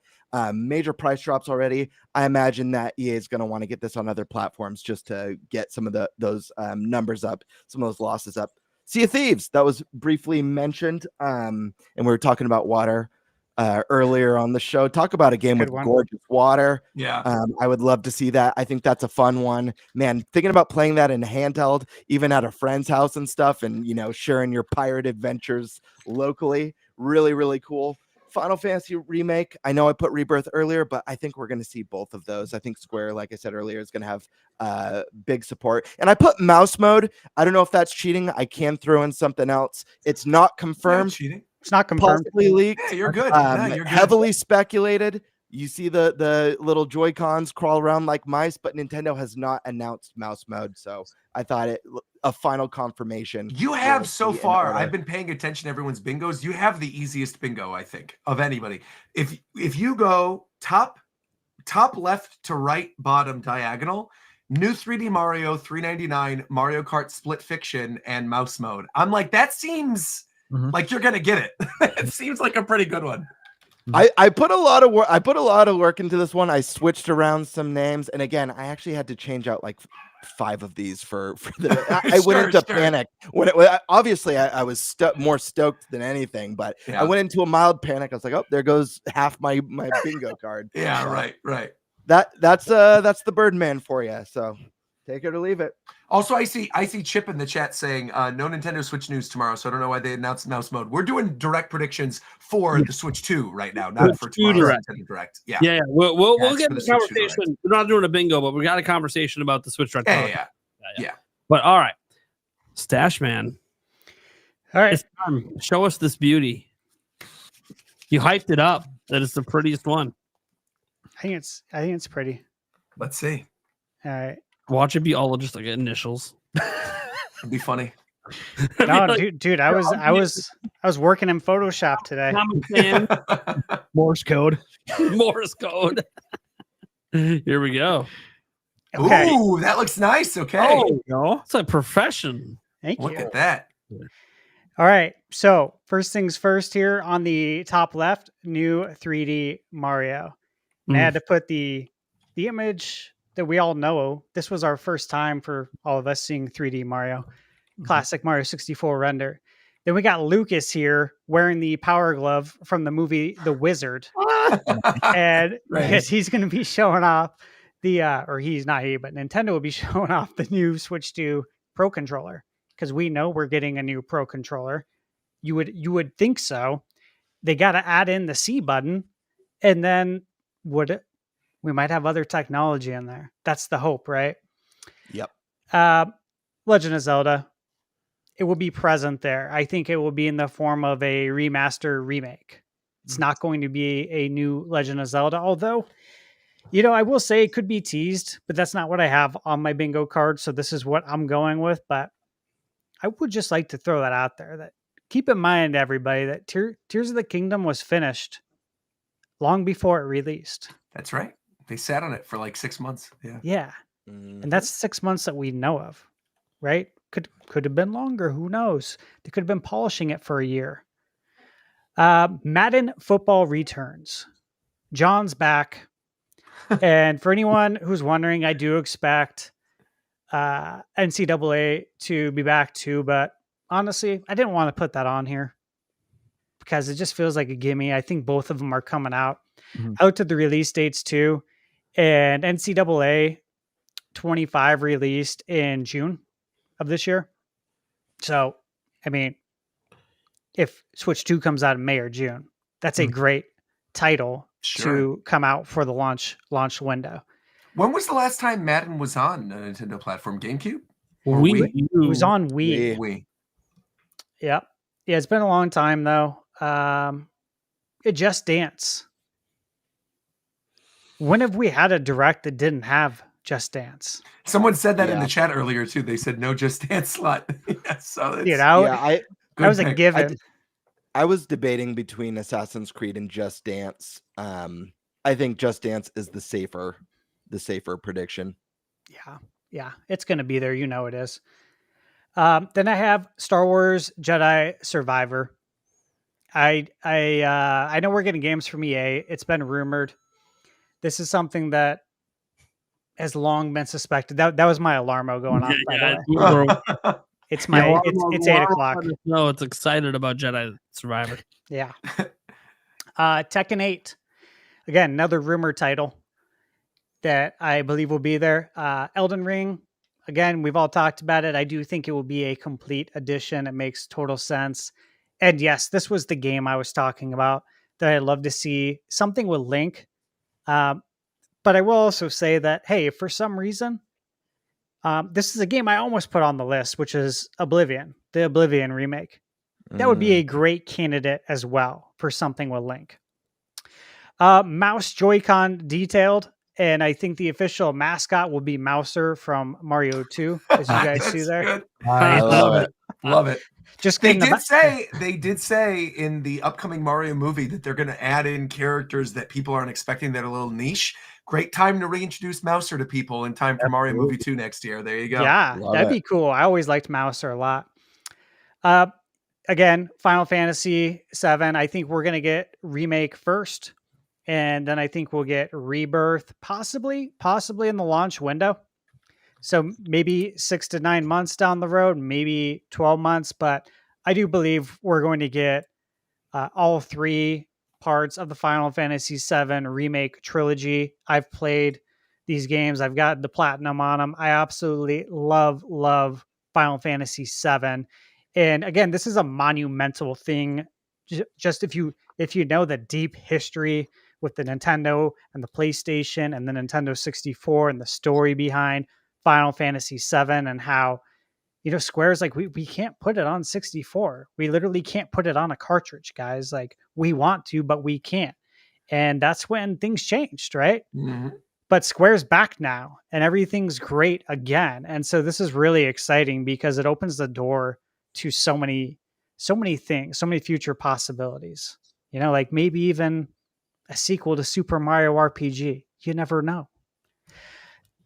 Major price drops already. I imagine that EA is going to want to get this on other platforms just to get some of those numbers up, some of those losses up. Sea of Thieves, that was briefly mentioned. And we were talking about water earlier on the show. Talk about a game with gorgeous water. Yeah. I would love to see that. I think that's a fun one. Man, thinking about playing that in handheld, even at a friend's house and stuff, and, you know, sharing your pirate adventures locally. Really, really cool. Final Fantasy Remake. I know I put Rebirth earlier, but I think we're going to see both of those. I think Square, like I said earlier, is going to have big support. And I put mouse mode. I don't know if that's cheating. I can throw in something else. It's not confirmed. Cheating. It's not confirmed. Possibly leaked. Yeah, you're good. You're good. Heavily speculated. You see the little Joy-Cons crawl around like mice, but Nintendo has not announced mouse mode. So I thought a final confirmation. You have so far. I've been paying attention to everyone's bingos. You have the easiest bingo, I think, of anybody. If you go top left to right bottom diagonal, new 3D Mario, $3.99, Mario Kart Split Fiction, and mouse mode. I'm like, that seems like you're gonna get it. It seems like a pretty good one. I put a lot of work. I put a lot of work into this one. I switched around some names, and again, I actually had to change out like 5 of these for the. I went into panic when obviously I was more stoked than anything, but I went into a mild panic. I was like, oh, there goes half my bingo card. Yeah, right. That's the Birdman for you. So take it or leave it. Also, I see Chip in the chat saying no Nintendo Switch news tomorrow, so I don't know why they announced mouse mode. We're doing direct predictions for the Switch 2 right now, not for tomorrow's Nintendo Direct. Yeah. We'll get the conversation. We're not doing a bingo, but we got a conversation about the Switch Direct. Yeah. But all right, Stash Man. All right, it's time. Show us this beauty. You hyped it up. That it's the prettiest one. I think it's pretty. Let's see. All right. Watch it be all just like initials. It'd be funny. No, dude, I was working in Photoshop today. Morse code. Morse code. Here we go. Okay. Ooh, that looks nice. Okay. Oh, no, it's a profession. Thank you. Look at that. All right. So first things first here on the top left, new 3D Mario. And I had to put the image that we all know. This was our first time for all of us seeing 3D Mario, classic Mario 64 render. Then we got Lucas here wearing the power glove from the movie The Wizard. And because he's going to be showing off or he's not he, but Nintendo will be showing off the new Switch 2 Pro Controller. Because we know we're getting a new Pro Controller. You would think so. They got to add in the C button, and then we might have other technology in there. That's the hope, right? Yep. Legend of Zelda, it will be present there. I think it will be in the form of a remaster remake. It's not going to be a new Legend of Zelda, although, I will say it could be teased, but that's not what I have on my bingo card. So this is what I'm going with. But I would just like to throw that out there, that keep in mind, everybody, that Tears of the Kingdom was finished long before it released. That's right. They sat on it for like 6 months. Yeah. Yeah. And that's 6 months that we know of, right? Could have been longer. Who knows? They could have been polishing it for a year. Madden football returns. John's back. And for anyone who's wondering, I do expect NCAA to be back too. But honestly, I didn't want to put that on here because it just feels like a gimme. I think both of them are coming out. Out to the release dates too. And NCAA 25 released in June of this year. So, I mean, if Switch 2 comes out in May or June, that's a great title to come out for the launch window. When was the last time Madden was on a Nintendo platform? GameCube? Wii. It was on Wii. Wii. Yep. Yeah, it's been a long time though. It Just Dance. When have we had a direct that didn't have Just Dance? Someone said that in the chat earlier too. They said no Just Dance slot. So it's, that was a given. I was debating between Assassin's Creed and Just Dance. I think Just Dance is the safer prediction. Yeah, it's going to be there. You know it is. Then I have Star Wars Jedi Survivor. I know we're getting games from EA. It's been rumored. This is something that has long been suspected. That was my alarmo going off. By the way. It's my it's 8 o'clock. No, it's excited about Jedi Survivor. Yeah. Tekken 8. Again, another rumor title that I believe will be there. Elden Ring. Again, we've all talked about it. I do think it will be a complete edition. It makes total sense. And yes, this was the game I was talking about that I'd love to see something with Link. But I will also say that, hey, if for some reason, this is a game I almost put on the list, which is Oblivion, the Oblivion remake. That would be a great candidate as well for something with Link. Mouse Joy-Con detailed, and I think the official mascot will be Mouser from Mario 2, as you guys see there. Good. I love it. Love it. Just They did say in the upcoming Mario movie that they're going to add in characters that people aren't expecting that are a little niche. Great time to reintroduce Mouser to people in time for Mario movie 2 next year. There you go. Yeah, that'd be cool. I always liked Mouser a lot. Again, Final Fantasy 7. I think we're going to get remake first, and then I think we'll get Rebirth, possibly in the launch window. So maybe 6 to 9 months down the road, maybe 12 months. But I do believe we're going to get all 3 parts of the Final Fantasy VII remake trilogy. I've played these games. I've got the platinum on them. I absolutely love Final Fantasy VII. And again, this is a monumental thing. Just if you know the deep history with the Nintendo and the PlayStation and the Nintendo 64 and the story behind Final Fantasy VII and how, Square's like, we can't put it on 64. We literally can't put it on a cartridge, guys. Like, we want to, but we can't. And that's when things changed, right? Mm-hmm. But Square's back now and everything's great again. And so this is really exciting because it opens the door to so many things, so many future possibilities. Like maybe even a sequel to Super Mario RPG. You never know.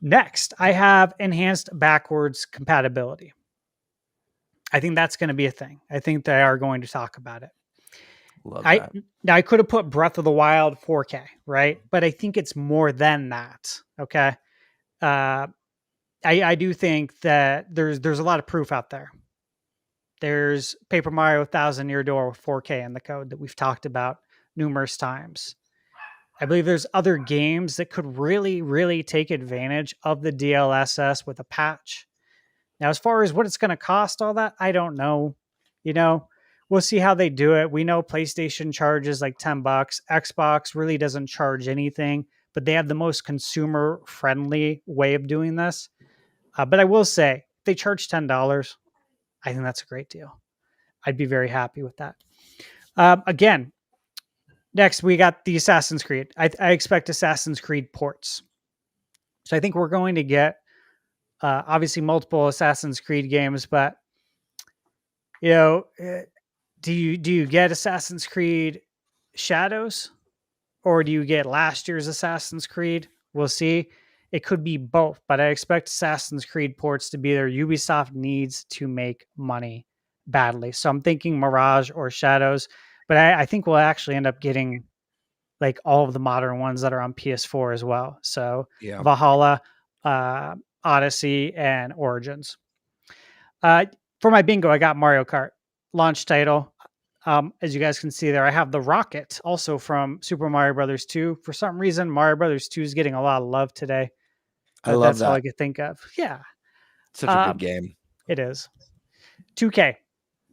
Next, I have enhanced backwards compatibility. I think that's going to be a thing. I think they are going to talk about it. Love that. Now, I could have put Breath of the Wild 4K, right? But I think it's more than that, okay? I do think that there's a lot of proof out there. There's Paper Mario Thousand Year Door with 4K in the code that we've talked about numerous times. I believe there's other games that could really, really take advantage of the DLSS with a patch. Now, as far as what it's going to cost, all that, I don't know. We'll see how they do it. We know PlayStation charges like $10. Xbox really doesn't charge anything, but they have the most consumer-friendly way of doing this. But I will say, if they charge $10, I think that's a great deal. I'd be very happy with that. Again, next, we got the Assassin's Creed. I expect Assassin's Creed ports. So I think we're going to get, obviously, multiple Assassin's Creed games. But, do you get Assassin's Creed Shadows? Or do you get last year's Assassin's Creed? We'll see. it could be both, but I expect Assassin's Creed ports to be there. Ubisoft needs to make money badly. So I'm thinking Mirage or Shadows, but I think we'll actually end up getting like all of the modern ones that are on PS4 as well. So Yeah. Valhalla, Odyssey, and Origins. For my bingo, I got Mario Kart launch title. As you guys can see there, I have the Rocket, also from Super Mario Brothers 2. For some reason, Mario Brothers 2 is getting a lot of love today. I love That's that. all I could think of. Yeah, Such a good game. it is. 2K.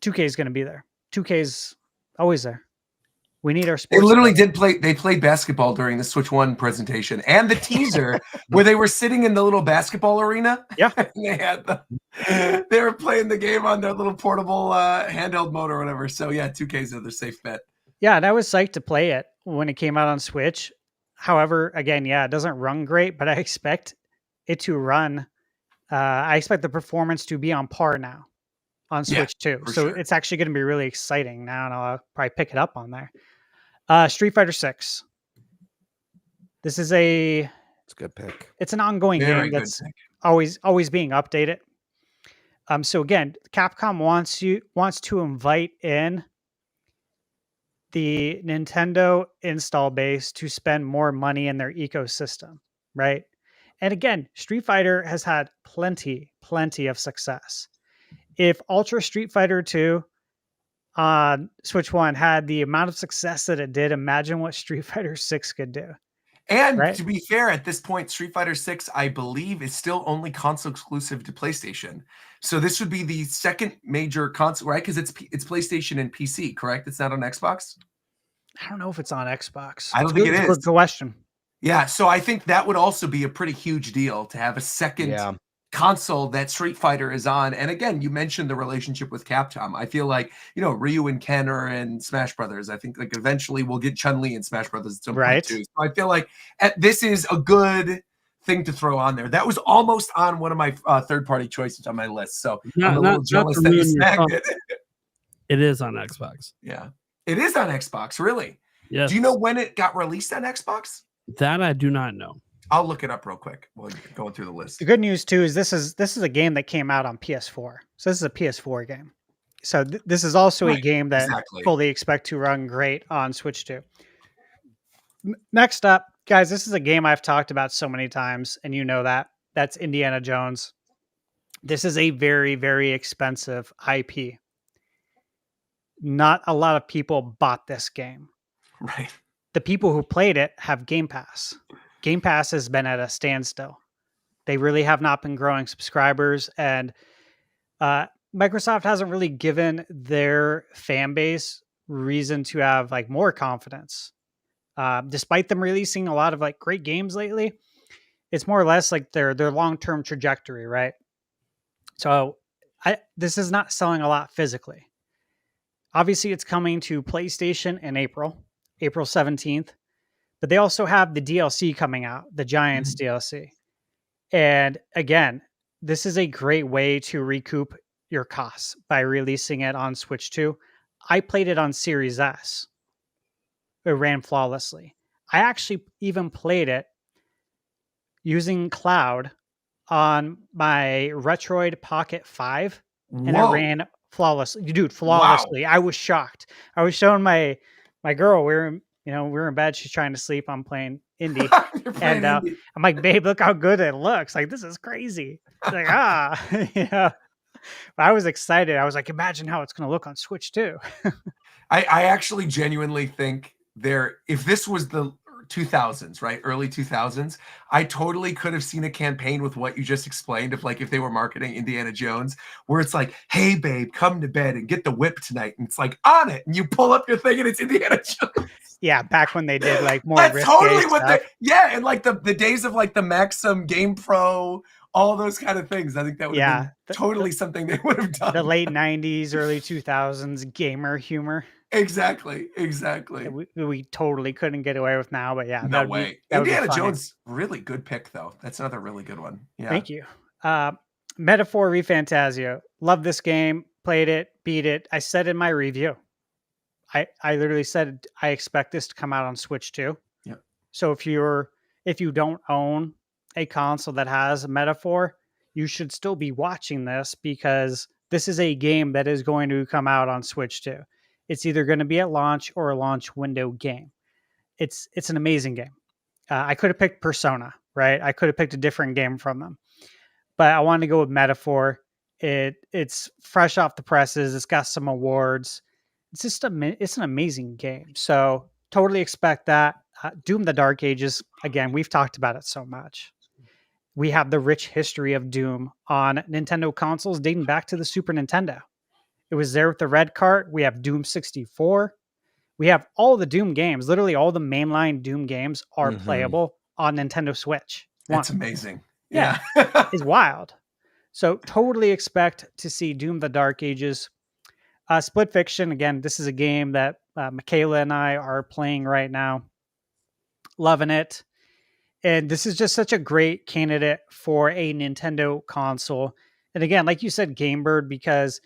2K is going to be there. 2K is always there. We need our They sports. literally did play. They played basketball during the Switch 1 presentation and the teaser where they were sitting in the little basketball arena. Yeah. And they were playing the game on their little portable handheld mode or whatever. So yeah, 2K's another safe bet. Yeah, and I was psyched to play it when it came out on Switch. However, again, yeah, it doesn't run great, but I expect it to run. I expect the performance to be on par now on Switch too. So sure. it's actually going to be really exciting now, and I'll probably pick it up on there. Street Fighter 6. This is it's a good pick. It's an ongoing game that's always being updated. So again, Capcom wants to invite in the Nintendo install base to spend more money in their ecosystem, right? And again, Street Fighter has had plenty of success. If Ultra Street Fighter 2 on Switch 1 had the amount of success that it did, imagine what Street Fighter 6 could do. And to be fair, at this point, Street Fighter 6, I believe, is still only console exclusive to PlayStation. So this would be the second major console, right? Because it's PlayStation and PC, correct? It's not on Xbox? I don't know if it's on Xbox. I don't think it is. Good question. Yeah, so I think that would also be a pretty huge deal to have a second console that Street Fighter is on. And again, you mentioned the relationship with Capcom. I feel like, Ryu and Ken are in Smash Brothers. I think like eventually we'll get Chun-Li in Smash Brothers at some point too. So I feel like this is a good thing to throw on there. That was almost on one of my third-party choices on my list. So I'm a little jealous that you snagged it. It is on Xbox. Yeah. It is on Xbox, really? Yes. Do you know when it got released on Xbox? That I do not know. I'll look it up real quick while you're going through the list. The good news too is this is a game that came out on PS4. So this is a PS4 game. So this is also a game that fully expect to run great on Switch 2. Next up, guys, this is a game I've talked about so many times, and you know that. That's Indiana Jones. This is a very, very expensive IP. Not a lot of people bought this game. Right. The people who played it have Game Pass. Game Pass has been at a standstill. They really have not been growing subscribers, and Microsoft hasn't really given their fan base reason to have like more confidence. Despite them releasing a lot of like great games lately, it's more or less like their long-term trajectory, right? So this is not selling a lot physically. Obviously, it's coming to PlayStation in April 17th. But they also have the DLC coming out, the Giants DLC. And again, this is a great way to recoup your costs by releasing it on Switch 2. I played it on Series S. It ran flawlessly. I actually even played it using cloud on my Retroid Pocket 5, and it ran flawlessly. Dude, flawlessly. Wow. I was shocked. I was showing my girl, we were in bed. She's trying to sleep. I'm playing Indy. And I'm like, babe, look how good it looks. Like, this is crazy. She's like, But I was excited. I was like, imagine how it's going to look on Switch too. I actually genuinely think if this was the 2000s, right? Early 2000s, I totally could have seen a campaign with what you just explained of like if they were marketing Indiana Jones, where it's like, hey babe, come to bed and get the whip tonight. And it's like on it. And you pull up your thing and it's Indiana Jones. Yeah, back when they did like more That's totally stuff. And like the days of like the Maxim Game Pro, all those kind of things. I think that would have been totally something they would have done. The late 90s, early 2000s gamer humor. Exactly. We totally couldn't get away with now, but yeah. No way. Indiana Jones, really good pick though. That's another really good one. Yeah. Thank you. Metaphor ReFantazio. Love this game. Played it, beat it. I said in my review, I literally said I expect this to come out on Switch too. Yep. So if you don't own a console that has a metaphor, you should still be watching this, because this is a game that is going to come out on Switch too. It's either going to be at launch or a launch window game. It's an amazing game. I could have picked Persona, right? I could have picked a different game from them, but I wanted to go with Metaphor. It's fresh off the presses. It's got some awards. It's just it's an amazing game. So totally expect that. Doom: The Dark Ages. Again, we've talked about it so much. We have the rich history of Doom on Nintendo consoles dating back to the Super Nintendo. It was there with the red cart. We have Doom 64. We have all the Doom games. Literally all the mainline Doom games are playable on Nintendo Switch. That's amazing. Yeah. It's wild. So totally expect to see Doom: The Dark Ages. Split Fiction, again, this is a game that Michaela and I are playing right now. Loving it. And this is just such a great candidate for a Nintendo console. And again, like you said, Gamebird, because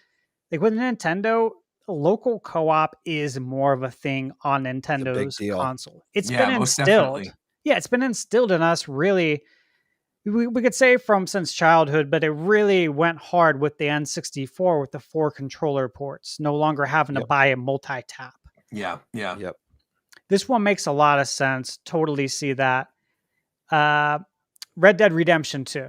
like with Nintendo, local co-op is more of a thing on Nintendo's console. It's been instilled. Definitely. Yeah, it's been instilled in us really. We could say from since childhood, but it really went hard with the N64 with the 4 controller ports, no longer having to buy a multi-tap. Yeah. Yep. This one makes a lot of sense. Totally see that. Red Dead Redemption 2.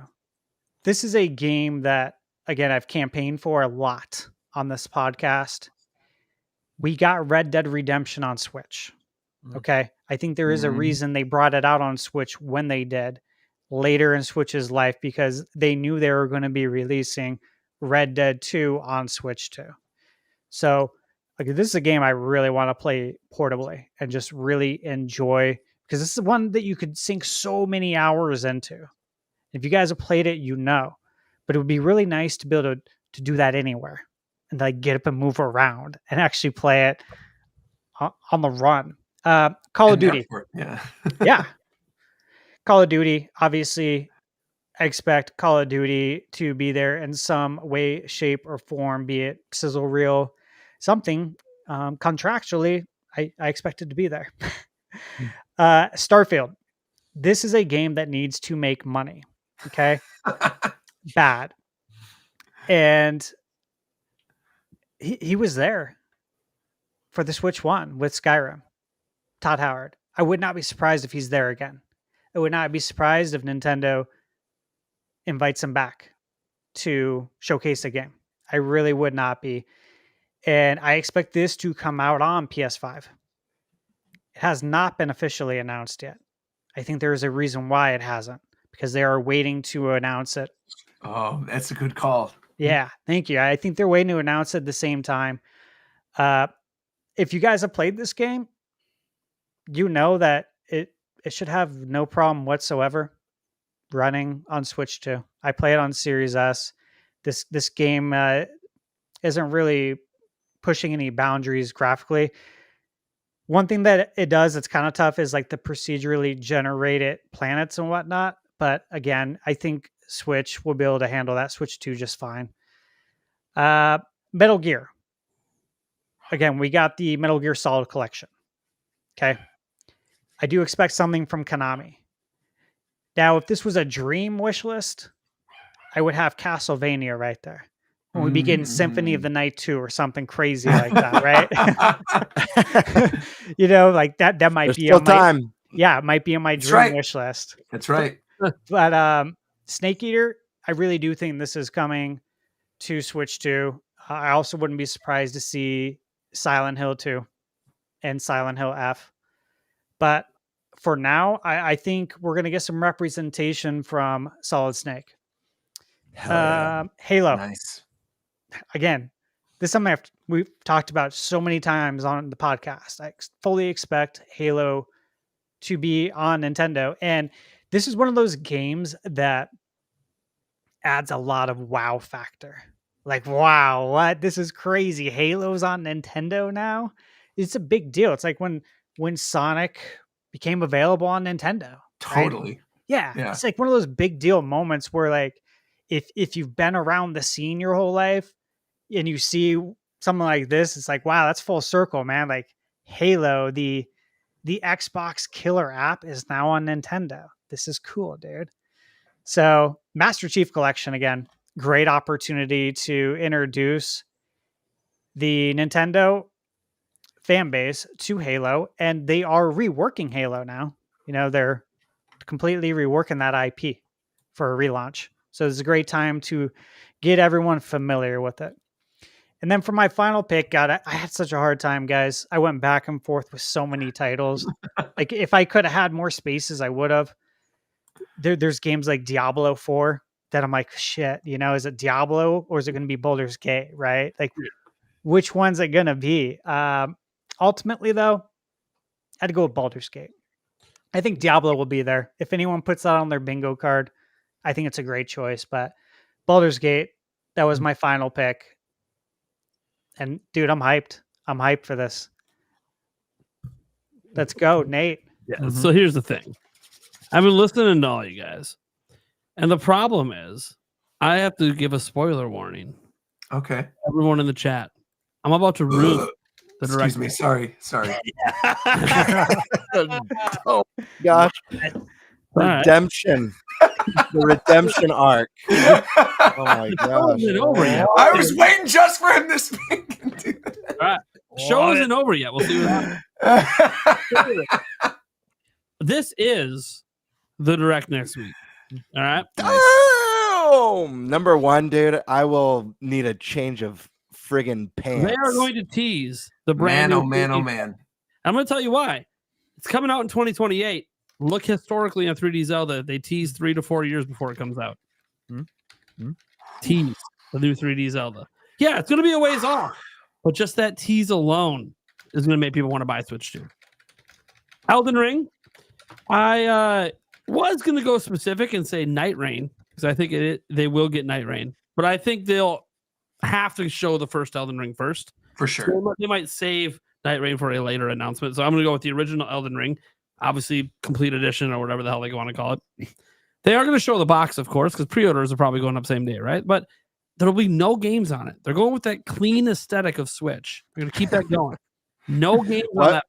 This is a game that, again, I've campaigned for a lot on this podcast. We got Red Dead Redemption on Switch. Okay. I think there is a reason they brought it out on Switch when they did later in Switch's life, because they knew they were going to be releasing Red Dead 2 on Switch too. So like, this is a game I really want to play portably and just really enjoy, because this is one that you could sink so many hours into. If you guys have played it, you know, but it would be really nice to be able to do that anywhere and like get up and move around and actually play it on the run. Call of Duty. Yeah. Call of Duty, obviously, I expect Call of Duty to be there in some way, shape, or form, be it sizzle reel, something. Contractually, I expect it to be there. Starfield. This is a game that needs to make money. Okay? Bad. And he was there for the Switch One with Skyrim. Todd Howard. I would not be surprised if he's there again. I would not be surprised if Nintendo invites him back to showcase a game. I really would not be. And I expect this to come out on PS5. It has not been officially announced yet. I think there is a reason why it hasn't, because they are waiting to announce it. Oh, that's a good call. Yeah, thank you. I think they're waiting to announce it at the same time. If you guys have played this game, you know that it should have no problem whatsoever running on Switch 2. I play it on Series S. This game isn't really pushing any boundaries graphically. One thing that it does that's kind of tough is like the procedurally generated planets and whatnot. But again, I think Switch will be able to handle that. Switch 2 just fine. Metal Gear. Again, we got the Metal Gear Solid collection. Okay. I do expect something from Konami. Now, if this was a dream wish list, I would have Castlevania right there. When we begin Symphony of the Night 2 or something crazy like that, right? You know, like that might be on my, it might be on my dream wish list. That's right. But Snake Eater, I really do think this is coming to Switch 2. I also wouldn't be surprised to see Silent Hill 2 and Silent Hill F. But for now, I think we're going to get some representation from Solid Snake. Halo. Nice. Again, this is something we've talked about so many times on the podcast. I fully expect Halo to be on Nintendo. And this is one of those games that adds a lot of wow factor. Like, wow, what? This is crazy. Halo's on Nintendo now? It's a big deal. It's like when Sonic became available on Nintendo. Totally. Right? Yeah. It's like one of those big deal moments where like if you've been around the scene your whole life and you see something like this, it's like, wow, that's full circle, man. Like Halo, the Xbox killer app is now on Nintendo. This is cool, dude. So Master Chief Collection, again, great opportunity to introduce the Nintendo fan base to Halo, and they are reworking Halo now. You know, they're completely reworking that IP for a relaunch. So it's a great time to get everyone familiar with it. And then for my final pick, God, I had such a hard time, guys. I went back and forth with so many titles. Like if I could have had more spaces, I would have. There's games like Diablo 4 that I'm like, shit, you know, is it Diablo or is it going to be Baldur's Gate, right? Like, which one's it going to be? Ultimately, though, I'd go with Baldur's Gate. I think Diablo will be there. If anyone puts that on their bingo card, I think it's a great choice. But Baldur's Gate, that was my final pick. And dude, I'm hyped. I'm hyped for this. Let's go, Nate. Yeah. So here's the thing. I've been listening to all you guys. And the problem is I have to give a spoiler warning. Okay. Everyone in the chat. I'm about to ruin the direct. Excuse me. Sorry. Oh gosh. Right. Redemption. The redemption arc. Oh my gosh. Isn't over yet. I was waiting just for him to speak. All right. Show isn't over yet. We'll see what happens. This is the direct next week. All right. Oh, number one, dude. I will need a change of friggin' pants. They are going to tease the brand Man, new. oh man, oh man. I'm going to tell you why. It's coming out in 2028. Look historically on 3D Zelda. They tease 3 to 4 years before it comes out. Tease the new 3D Zelda. Yeah, it's going to be a ways off. But just that tease alone is going to make people want to buy Switch 2. Elden Ring. I was going to go specific and say Night Rain because I think they will get Night Rain. But I think they'll have to show the first Elden Ring first. For sure. So they might save Night Rain for a later announcement. So I'm going to go with the original Elden Ring. Obviously, complete edition or whatever the hell they want to call it. They are going to show the box, of course, because pre-orders are probably going up same day, right? But there will be no games on it. They're going with that clean aesthetic of Switch. They're going to keep that going. No games on that box.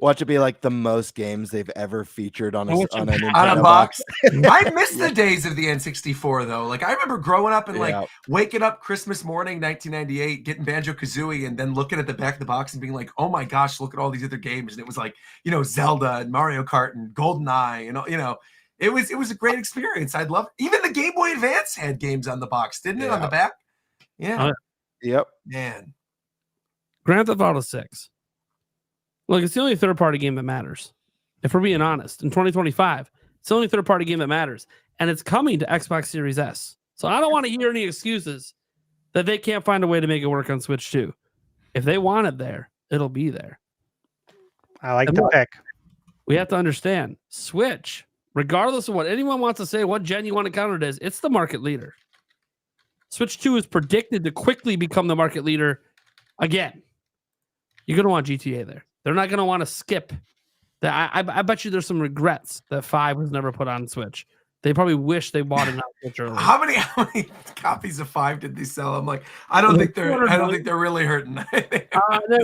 Watch it be like the most games they've ever featured on a Nintendo on a box. box. I miss the days of the N64 though. Like I remember growing up and like waking up Christmas morning, 1998, getting Banjo-Kazooie, and then looking at the back of the box and being like, "Oh my gosh, look at all these other games!" And it was like, you know, Zelda and Mario Kart and GoldenEye, and you know, it was a great experience. I'd love. Even the Game Boy Advance had games on the box, didn't it? On the back. Yeah. Yep. Man. Grand Theft Auto 6. Look, it's the only third-party game that matters. If we're being honest, in 2025, it's the only third-party game that matters. And it's coming to Xbox Series S. So I don't want to hear any excuses that they can't find a way to make it work on Switch 2. If they want it there, it'll be there. I like the pick. We have to understand, Switch, regardless of what anyone wants to say, what gen you want to count it as, it's the market leader. Switch 2 is predicted to quickly become the market leader again. You're going to want GTA there. They're not going to want to skip that. I bet you there's some regrets that 5 was never put on Switch. They probably wish they bought it on Switch earlier. How many copies of 5 did they sell? I'm like, I don't think they're really hurting. No,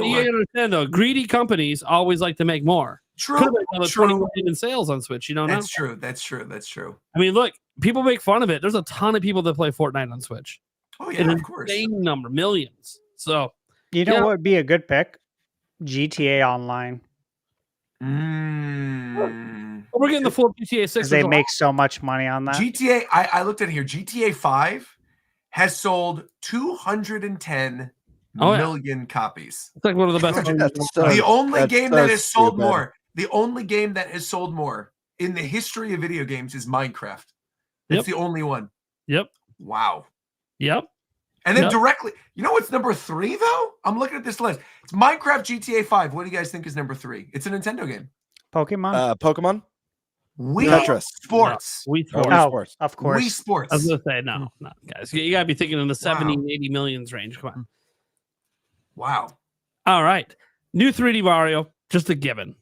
you understand though, greedy companies always like to make more. True. 20 million in sales on Switch. You know, that's true. That's true. I mean, look, people make fun of it. There's a ton of people that play Fortnite on Switch. Oh yeah, of course. Insane number, millions. So you know what would be a good pick? GTA Online. We're getting the full GTA 6. They make so much money on that. GTA, I looked at it here. GTA 5 has sold 210 million copies. It's like one of the best. The only game that has sold more. The only game that has sold more in the history of video games is Minecraft. It's the only one. Yep. Wow. Yep. And then directly, you know what's number 3 though? I'm looking at this list. It's Minecraft GTA 5. What do you guys think is number 3? It's a Nintendo game. Pokemon. Pokemon. Wii Tetris. Sports. No, Wii Sports. Oh, of course. Wii Sports. I was gonna say no, guys. You gotta be thinking in the 70, 80 millions range. Come on. Wow. All right. New 3D Mario, just a given.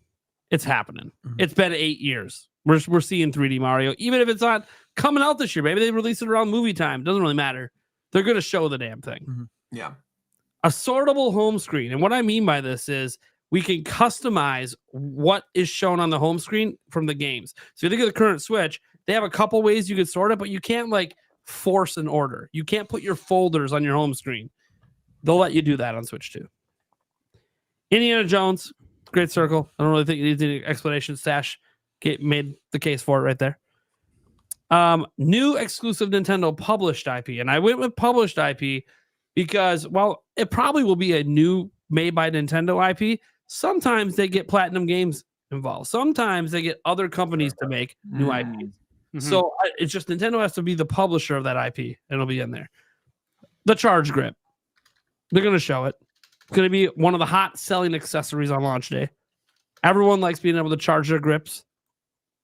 It's happening. It's been 8 years. We're seeing 3D Mario, even if it's not coming out this year. Maybe they release it around movie time. Doesn't really matter. They're going to show the damn thing. Yeah. A sortable home screen. And what I mean by this is we can customize what is shown on the home screen from the games. So you think of the current Switch, They have a couple ways you could sort it, but you can't like force an order. You can't put your folders on your home screen. They'll let you do that on Switch 2. Indiana Jones, Great Circle. I don't really think you need any explanation. Stash made the case for it right there. New exclusive Nintendo published IP. And I went with published IP because, well, it probably will be a new made by Nintendo IP. Sometimes they get Platinum Games involved. Sometimes they get other companies to make new IPs. Mm-hmm. So it's just Nintendo has to be the publisher of that IP, and it'll be in there. The Charge Grip. They're going to show it. It's going to be one of the hot selling accessories on launch day. Everyone likes being able to charge their grips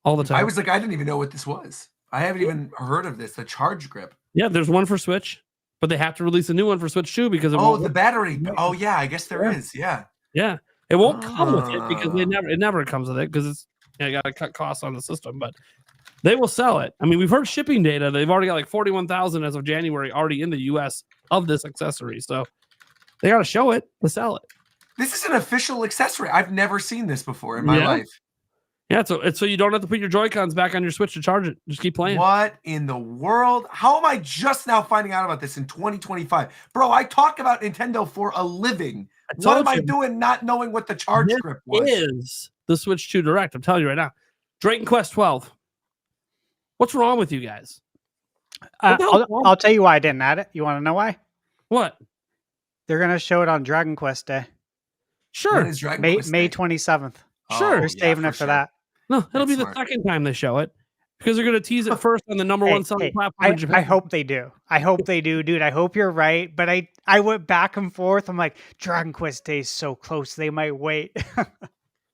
all the time. I was like, I didn't even know what this was. I haven't even heard of this, the Charge Grip. Yeah, there's one for Switch, but they have to release a new one for Switch 2 because of the battery. Oh yeah, I guess there is. Yeah. Yeah. It won't come with it because it never comes with it because it's you got to cut costs on the system, but they will sell it. I mean, we've heard shipping data. They've already got like 41,000 as of January already in the US of this accessory. So they got to show it to sell it. This is an official accessory. I've never seen this before in my life. Yeah, so you don't have to put your Joy-Cons back on your Switch to charge it. Just keep playing. What in the world? How am I just now finding out about this in 2025? Bro, I talk about Nintendo for a living. What am I doing not knowing what the Charge Grip was? Is the Switch 2 Direct. I'm telling you right now. Dragon Quest 12. What's wrong with you guys? I'll tell you why I didn't add it. You want to know why? What? They're going to show it on Dragon Quest Day. Sure. May 27th. Sure. They're saving it for that. No, it'll be the second time they show it because they're going to tease it first on the number one selling platform in Japan. I hope they do. I hope they do, dude. I hope you're right. But I went back and forth. I'm like, Dragon Quest Day is so close. They might wait.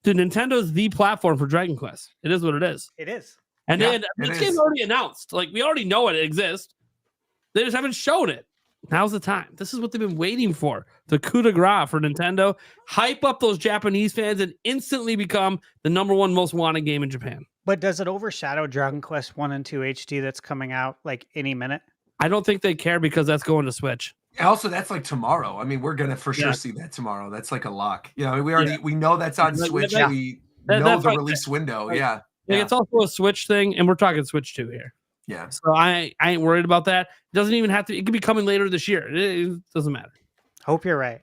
Dude, Nintendo's the platform for Dragon Quest. It is what it is. It is. And this game's already announced. Like, we already know it exists. They just haven't shown it. Now's the time. This is what they've been waiting for. The coup de grace for Nintendo. Hype up those Japanese fans and instantly become the number one most wanted game in Japan. But does it overshadow Dragon Quest 1 and 2 HD that's coming out like any minute? I don't think they care because that's going to Switch. Also, that's like tomorrow. I mean, we're gonna for sure see that tomorrow. That's like a lock. You know, we know that's on Switch. We know the release window. Yeah. It's also a Switch thing, and we're talking Switch 2 here. Yeah. So I ain't worried about that. It doesn't even have to. It could be coming later this year. It doesn't matter. Hope you're right.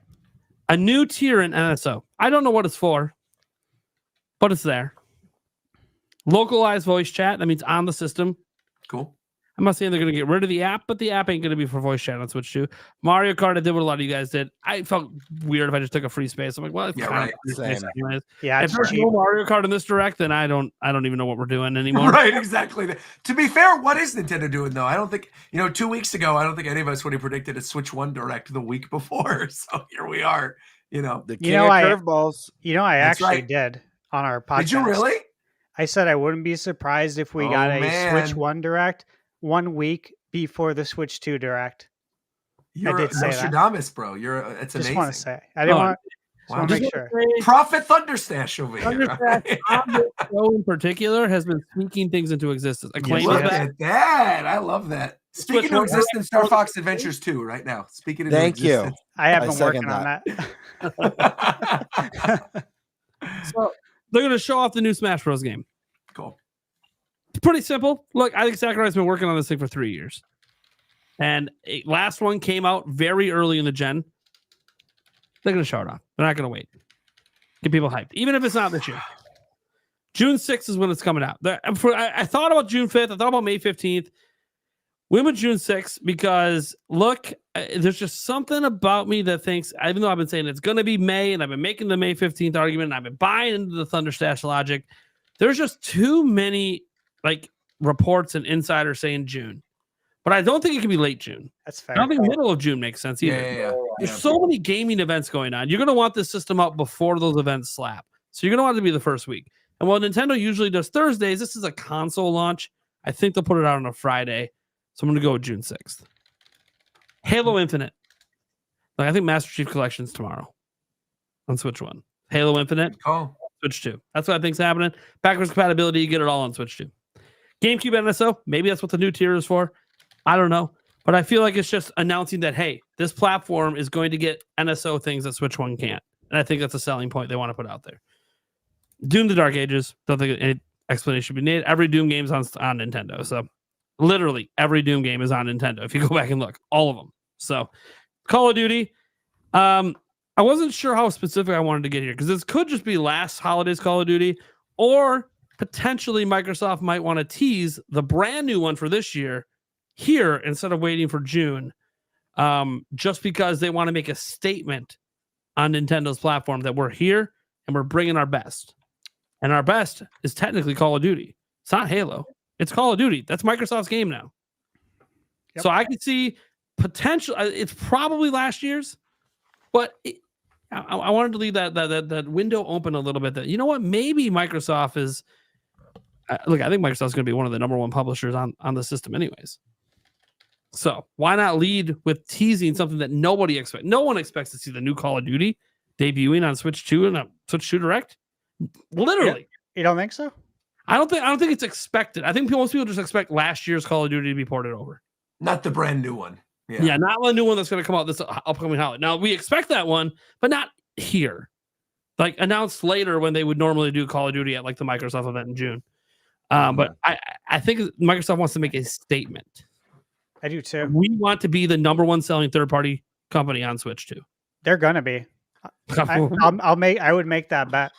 A new tier in NSO. I don't know what it's for, but it's there. Localized voice chat. That means on the system. Cool. I'm not saying they're going to get rid of the app, but the app ain't going to be for voice chat on Switch 2. Mario Kart, I did what a lot of you guys did. I felt weird if I just took a free space. I'm like, well, it's kind of free space anyways. Yeah, if there's no Mario Kart in this direct, then I don't even know what we're doing anymore. Right, exactly. To be fair, what is Nintendo doing though? I don't think 2 weeks ago, I don't think any of us would have predicted a Switch 1 direct the week before. So here we are. The king of curveballs. I actually did on our podcast. Did you really? I said I wouldn't be surprised if we got a Switch 1 direct 1 week before the Switch 2 direct. You're Nostradamus, bro. It's amazing. Just want to say. I didn't want to make sure. Prophet Thunderstash over here. Thunderstash on this show in particular has been speaking things into existence. Look at that. I love that. Speaking to existence, Star Fox Adventures 2 right now. Speaking into existence. I have been working on that. So they're going to show off the new Smash Bros. Game. Cool. It's pretty simple. Look, I think Sakurai's been working on this thing for 3 years. And last one came out very early in the gen. They're going to show it off. They're not going to wait. Get people hyped. Even if it's not this year. June 6th is when it's coming out. I thought about June 5th. I thought about May 15th. We went with June 6th because, look, there's just something about me that thinks, even though I've been saying it's going to be May, and I've been making the May 15th argument, and I've been buying into the Thunderstash logic, there's just too many reports and insiders saying June. But I don't think it can be late June. That's fair. I don't think middle of June makes sense either. Yeah. There's so many gaming events going on. You're going to want this system out before those events slap. So you're going to want it to be the first week. And while Nintendo usually does Thursdays, this is a console launch. I think they'll put it out on a Friday. So I'm going to go with June 6th. Halo Infinite. I think Master Chief Collection's tomorrow on Switch 1. Halo Infinite. Switch 2. That's what I think's happening. Backwards compatibility, you get it all on Switch 2. GameCube NSO. Maybe that's what the new tier is for. I don't know. But I feel like it's just announcing that, hey, this platform is going to get NSO things that Switch 1 can't. And I think that's a selling point they want to put out there. Doom the Dark Ages. Don't think explanation should be made. Every Doom game is on Nintendo. So literally every Doom game is on Nintendo. If you go back and look, all of them. So Call of Duty. I wasn't sure how specific I wanted to get here because this could just be last holidays Call of Duty, or potentially Microsoft might want to tease the brand new one for this year here instead of waiting for June, just because they want to make a statement on Nintendo's platform that we're here and we're bringing our best. And our best is technically Call of Duty. It's not Halo. It's Call of Duty. That's Microsoft's game now. Yep. So I can see potential. It's probably last year's, but I wanted to leave that window open a little bit. That, you know what, maybe Microsoft is. Look, I think Microsoft's going to be one of the number one publishers on the system, anyways. So why not lead with teasing something that nobody expects? No one expects to see the new Call of Duty debuting on Switch 2 and a Switch 2 Direct. Literally, you don't think so? I don't think it's expected. I think most people just expect last year's Call of Duty to be ported over, not the brand new one. Yeah, not the new one that's going to come out this upcoming holiday. Now we expect that one, but not here. Like announced later when they would normally do Call of Duty at like the Microsoft event in June. But I think Microsoft wants to make a statement. I do too. We want to be the number one selling third-party company on Switch 2. They're gonna be. I would make that bet.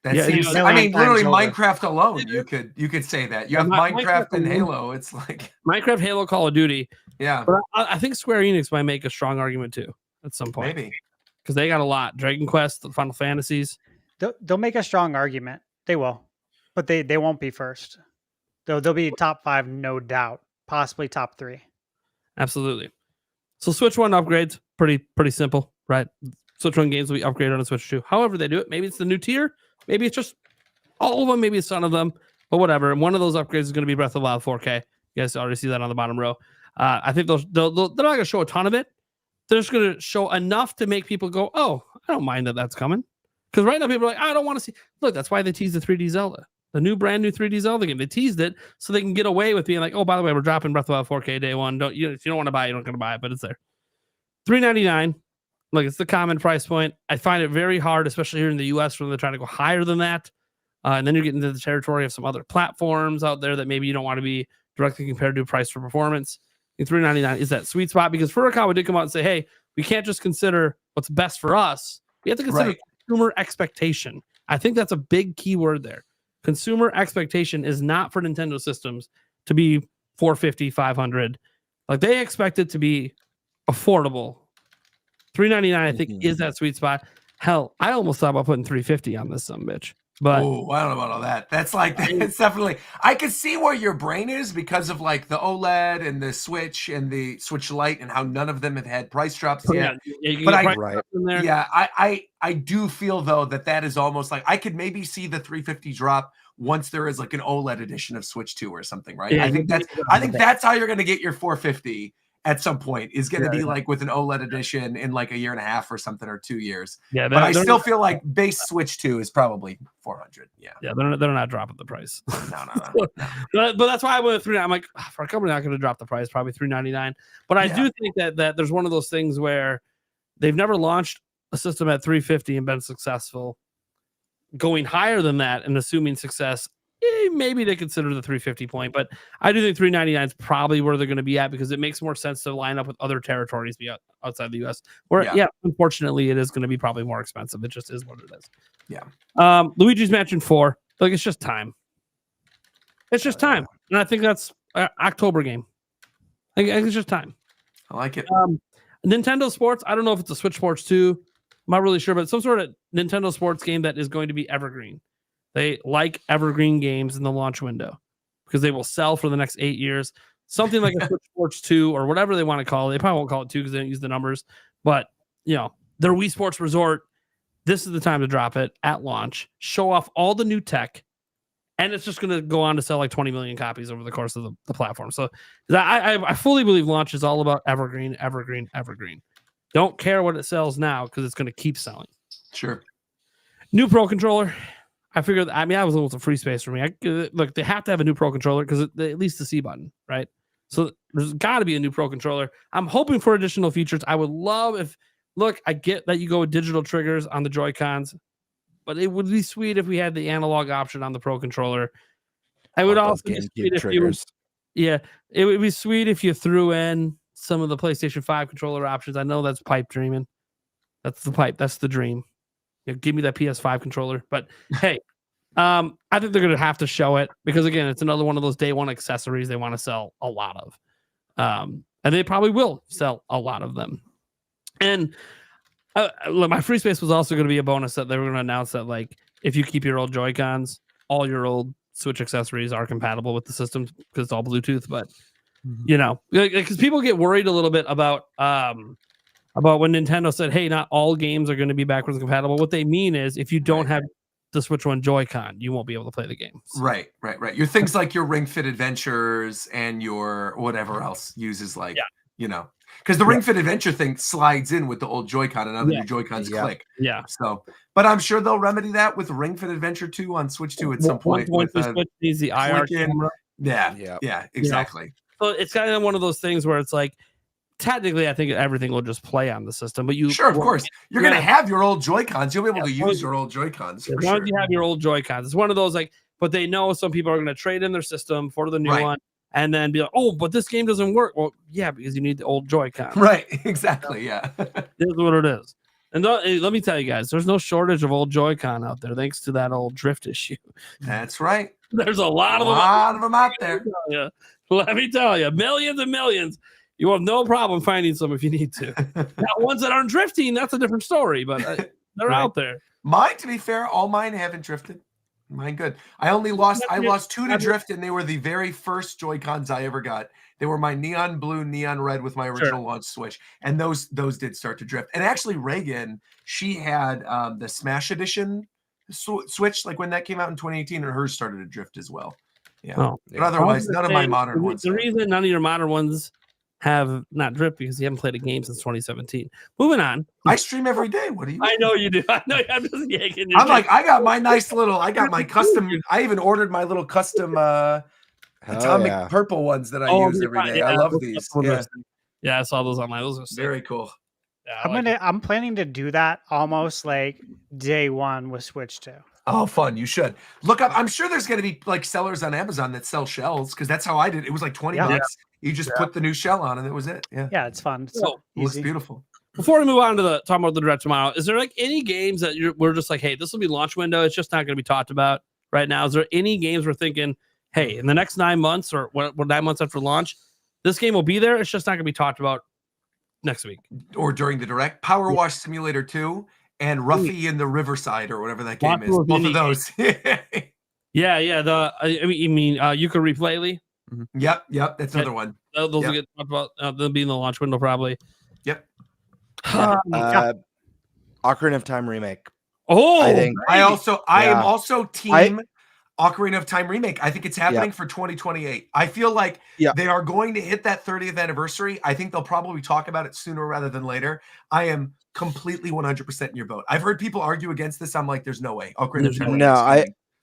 That seems. I mean, literally, Minecraft alone, you could say that. You have Minecraft and Halo. It's like Minecraft, Halo, Call of Duty. Yeah, but I think Square Enix might make a strong argument too at some point. Maybe because they got a lot. Dragon Quest, the Final Fantasies. They'll make a strong argument. They will, but they won't be first. They'll be top 5, no doubt. Possibly top 3. Absolutely. So Switch 1 upgrades, pretty simple, right? Switch 1 games will be upgraded on the Switch 2. However they do it, maybe it's the new tier, maybe it's just all of them, maybe it's none of them, but whatever. And one of those upgrades is going to be Breath of the Wild 4K. You guys already see that on the bottom row. I think they're not going to show a ton of it. They're just going to show enough to make people go, oh, I don't mind that's coming. Because right now people are like, I don't want to see. Look, that's why they teased the 3D Zelda. The brand new 3D Zelda game. They teased it so they can get away with being like, oh, by the way, we're dropping Breath of the Wild 4K day one. If you don't want to buy it, you're not going to buy it, but it's there. $399. Look, it's the common price point. I find it very hard, especially here in the US, when they're trying to go higher than that. And then you're getting into the territory of some other platforms out there that maybe you don't want to be directly compared to price for performance. And $399 is that sweet spot because Furikawa did come out and say, hey, we can't just consider what's best for us. We have to consider consumer expectation. I think that's a big key word there. Consumer expectation is not for Nintendo systems to be $450, $500. Like they expect it to be affordable. $399, I think, is that sweet spot. Hell, I almost thought about putting $350 on this bitch. But I don't know about all that. That's like it's definitely. I can see where your brain is because of like the OLED and the Switch and the Switch Lite and how none of them have had price drops yet. But I do feel though that is almost like I could maybe see the 350 drop once there is like an OLED edition of Switch 2 or something, right? Yeah, I think that's how you're going to get your 450. At some point is going to be like with an OLED edition in like a year and a half or something or 2 years. Yeah, but I still feel like base Switch 2 is probably 400. Yeah, they're not dropping the price. No. But that's why I went with $399. I'm like, for a company not going to drop the price, probably $399. But I do think that there's one of those things where they've never launched a system at $350 and been successful. Going higher than that and assuming success. Maybe they consider the 350 point, but I do think $399 is probably where they're going to be at because it makes more sense to line up with other territories outside the US. Where, unfortunately, it is going to be probably more expensive. It just is what it is. Yeah. Luigi's Mansion 4. Like, it's just time. It's just time. And I think that's October game. I think it's just time. I like it. Nintendo Sports. I don't know if it's a Switch Sports 2. I'm not really sure, but some sort of Nintendo Sports game that is going to be evergreen. They like evergreen games in the launch window because they will sell for the next 8 years. Something like a Switch Sports 2 or whatever they want to call it. They probably won't call it 2 because they don't use the numbers. But, their Wii Sports Resort, this is the time to drop it at launch, show off all the new tech, and it's just going to go on to sell like 20 million copies over the course of the platform. So I fully believe launch is all about evergreen, evergreen, evergreen. Don't care what it sells now because it's going to keep selling. Sure. New Pro Controller. I figured, I was almost a free space for me. Look, they have to have a new Pro Controller because at least the C button, right? So there's got to be a new Pro Controller. I'm hoping for additional features. I would love if, look, I get that you go with digital triggers on the Joy-Cons, but it would be sweet if we had the analog option on the Pro Controller. I would Those also be GameCube sweet if you, triggers. yeah, it would be sweet if you threw in some of the PlayStation 5 controller options. I know that's pipe dreaming. That's the pipe. That's the dream. Give me that PS5 controller. But hey, I think they're gonna have to show it because again, it's another one of those day one accessories they want to sell a lot of, and they probably will sell a lot of them. And look, my free space was also going to be a bonus that they were going to announce that like if you keep your old Joy-Cons, all your old Switch accessories are compatible with the system because it's all Bluetooth. But you know, because people get worried a little bit about when Nintendo said, "Hey, not all games are going to be backwards compatible." What they mean is if you don't have the Switch One Joy-Con, you won't be able to play the games. Right. Your things like your Ring Fit Adventures and your whatever else uses like you know. Because the Ring Fit Adventure thing slides in with the old Joy-Con and other new Joy-Cons click. Yeah. So, but I'm sure they'll remedy that with Ring Fit Adventure 2 on Switch 2 at some point. Once the Switch needs the IR camera. Yeah, exactly. So it's kind of one of those things where it's like, technically, I think everything will just play on the system. But sure, of course, you're going to have your old Joy-Cons. You'll be able to use your old Joy-Cons. As long as you have your old Joy-Cons, it's one of those like. But they know some people are going to trade in their system for the new one. And then be like, oh, but this game doesn't work. Well, yeah, because you need the old Joy-Con. Right, exactly, yeah. It is what it is. And let me tell you guys, there's no shortage of old Joy-Con out there, thanks to that old drift issue. That's right. There's a lot of them out there. Let me tell you, millions and millions. You have no problem finding some if you need to. Now, ones that aren't drifting, that's a different story, but they're out there. Mine, to be fair, all mine haven't drifted. Mine good. I lost 2 to drift, and they were the very first Joy-Cons I ever got. They were my neon blue, neon red with my original launch Switch, and those did start to drift. And actually, Reagan, she had the Smash Edition Switch, like when that came out in 2018, and hers started to drift as well. Yeah, but otherwise, none of my modern ones. The reason none of your modern ones have not dripped because you haven't played a game since 2017. Moving on. I stream every day. What do you? I know you do. I know. I'm just yanking. I'm like, I got my nice little. I got my custom. I even ordered my little custom atomic purple ones that I use every day. I love these. Yeah, I saw those online. Those are very cool. Yeah, I'm planning to do that almost like day one with Switch 2. Oh, fun. You should look up. I'm sure there's going to be like sellers on Amazon that sell shells because that's how I did. It was like 20 bucks. You just put the new shell on and that was it. Yeah, it's fun. It's it looks beautiful. Before we move on to talking about the direct tomorrow, is there like any games that we're just like, hey, this will be launch window. It's just not going to be talked about right now. Is there any games we're thinking, hey, in the next 9 months or 9 months after launch, this game will be there. It's just not going to be talked about next week or during the direct. Power Wash Simulator 2 and Ruffy in the Riverside or whatever that game is. Both of those. Yeah. You mean Yuka Replay? Mm-hmm. Yep. That's another one. Those will get talked about. They'll be in the launch window probably. Yep. Ocarina of Time remake. Oh, I am also team Ocarina of Time remake. I think it's happening for 2028. I feel like they are going to hit that 30th anniversary. I think they'll probably talk about it sooner rather than later. I am completely 100% in your boat. I've heard people argue against this. I'm like, there's no way. Ocarina of Time. No,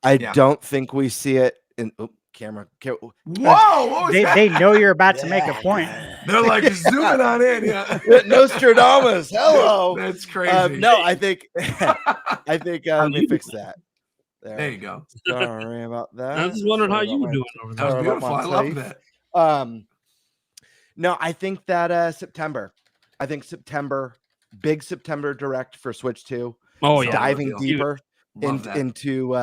I don't think we see it in camera. Whoa! They know you're about to make a point. They're like zooming on in. Yeah. Nostradamus. Hello. That's crazy. No, I think let me fix that. There you go. Sorry about that. I was just wondering how you were doing over there. That was beautiful. I love that. No, I think that September. I think big September direct for Switch 2. Oh yeah, diving deeper into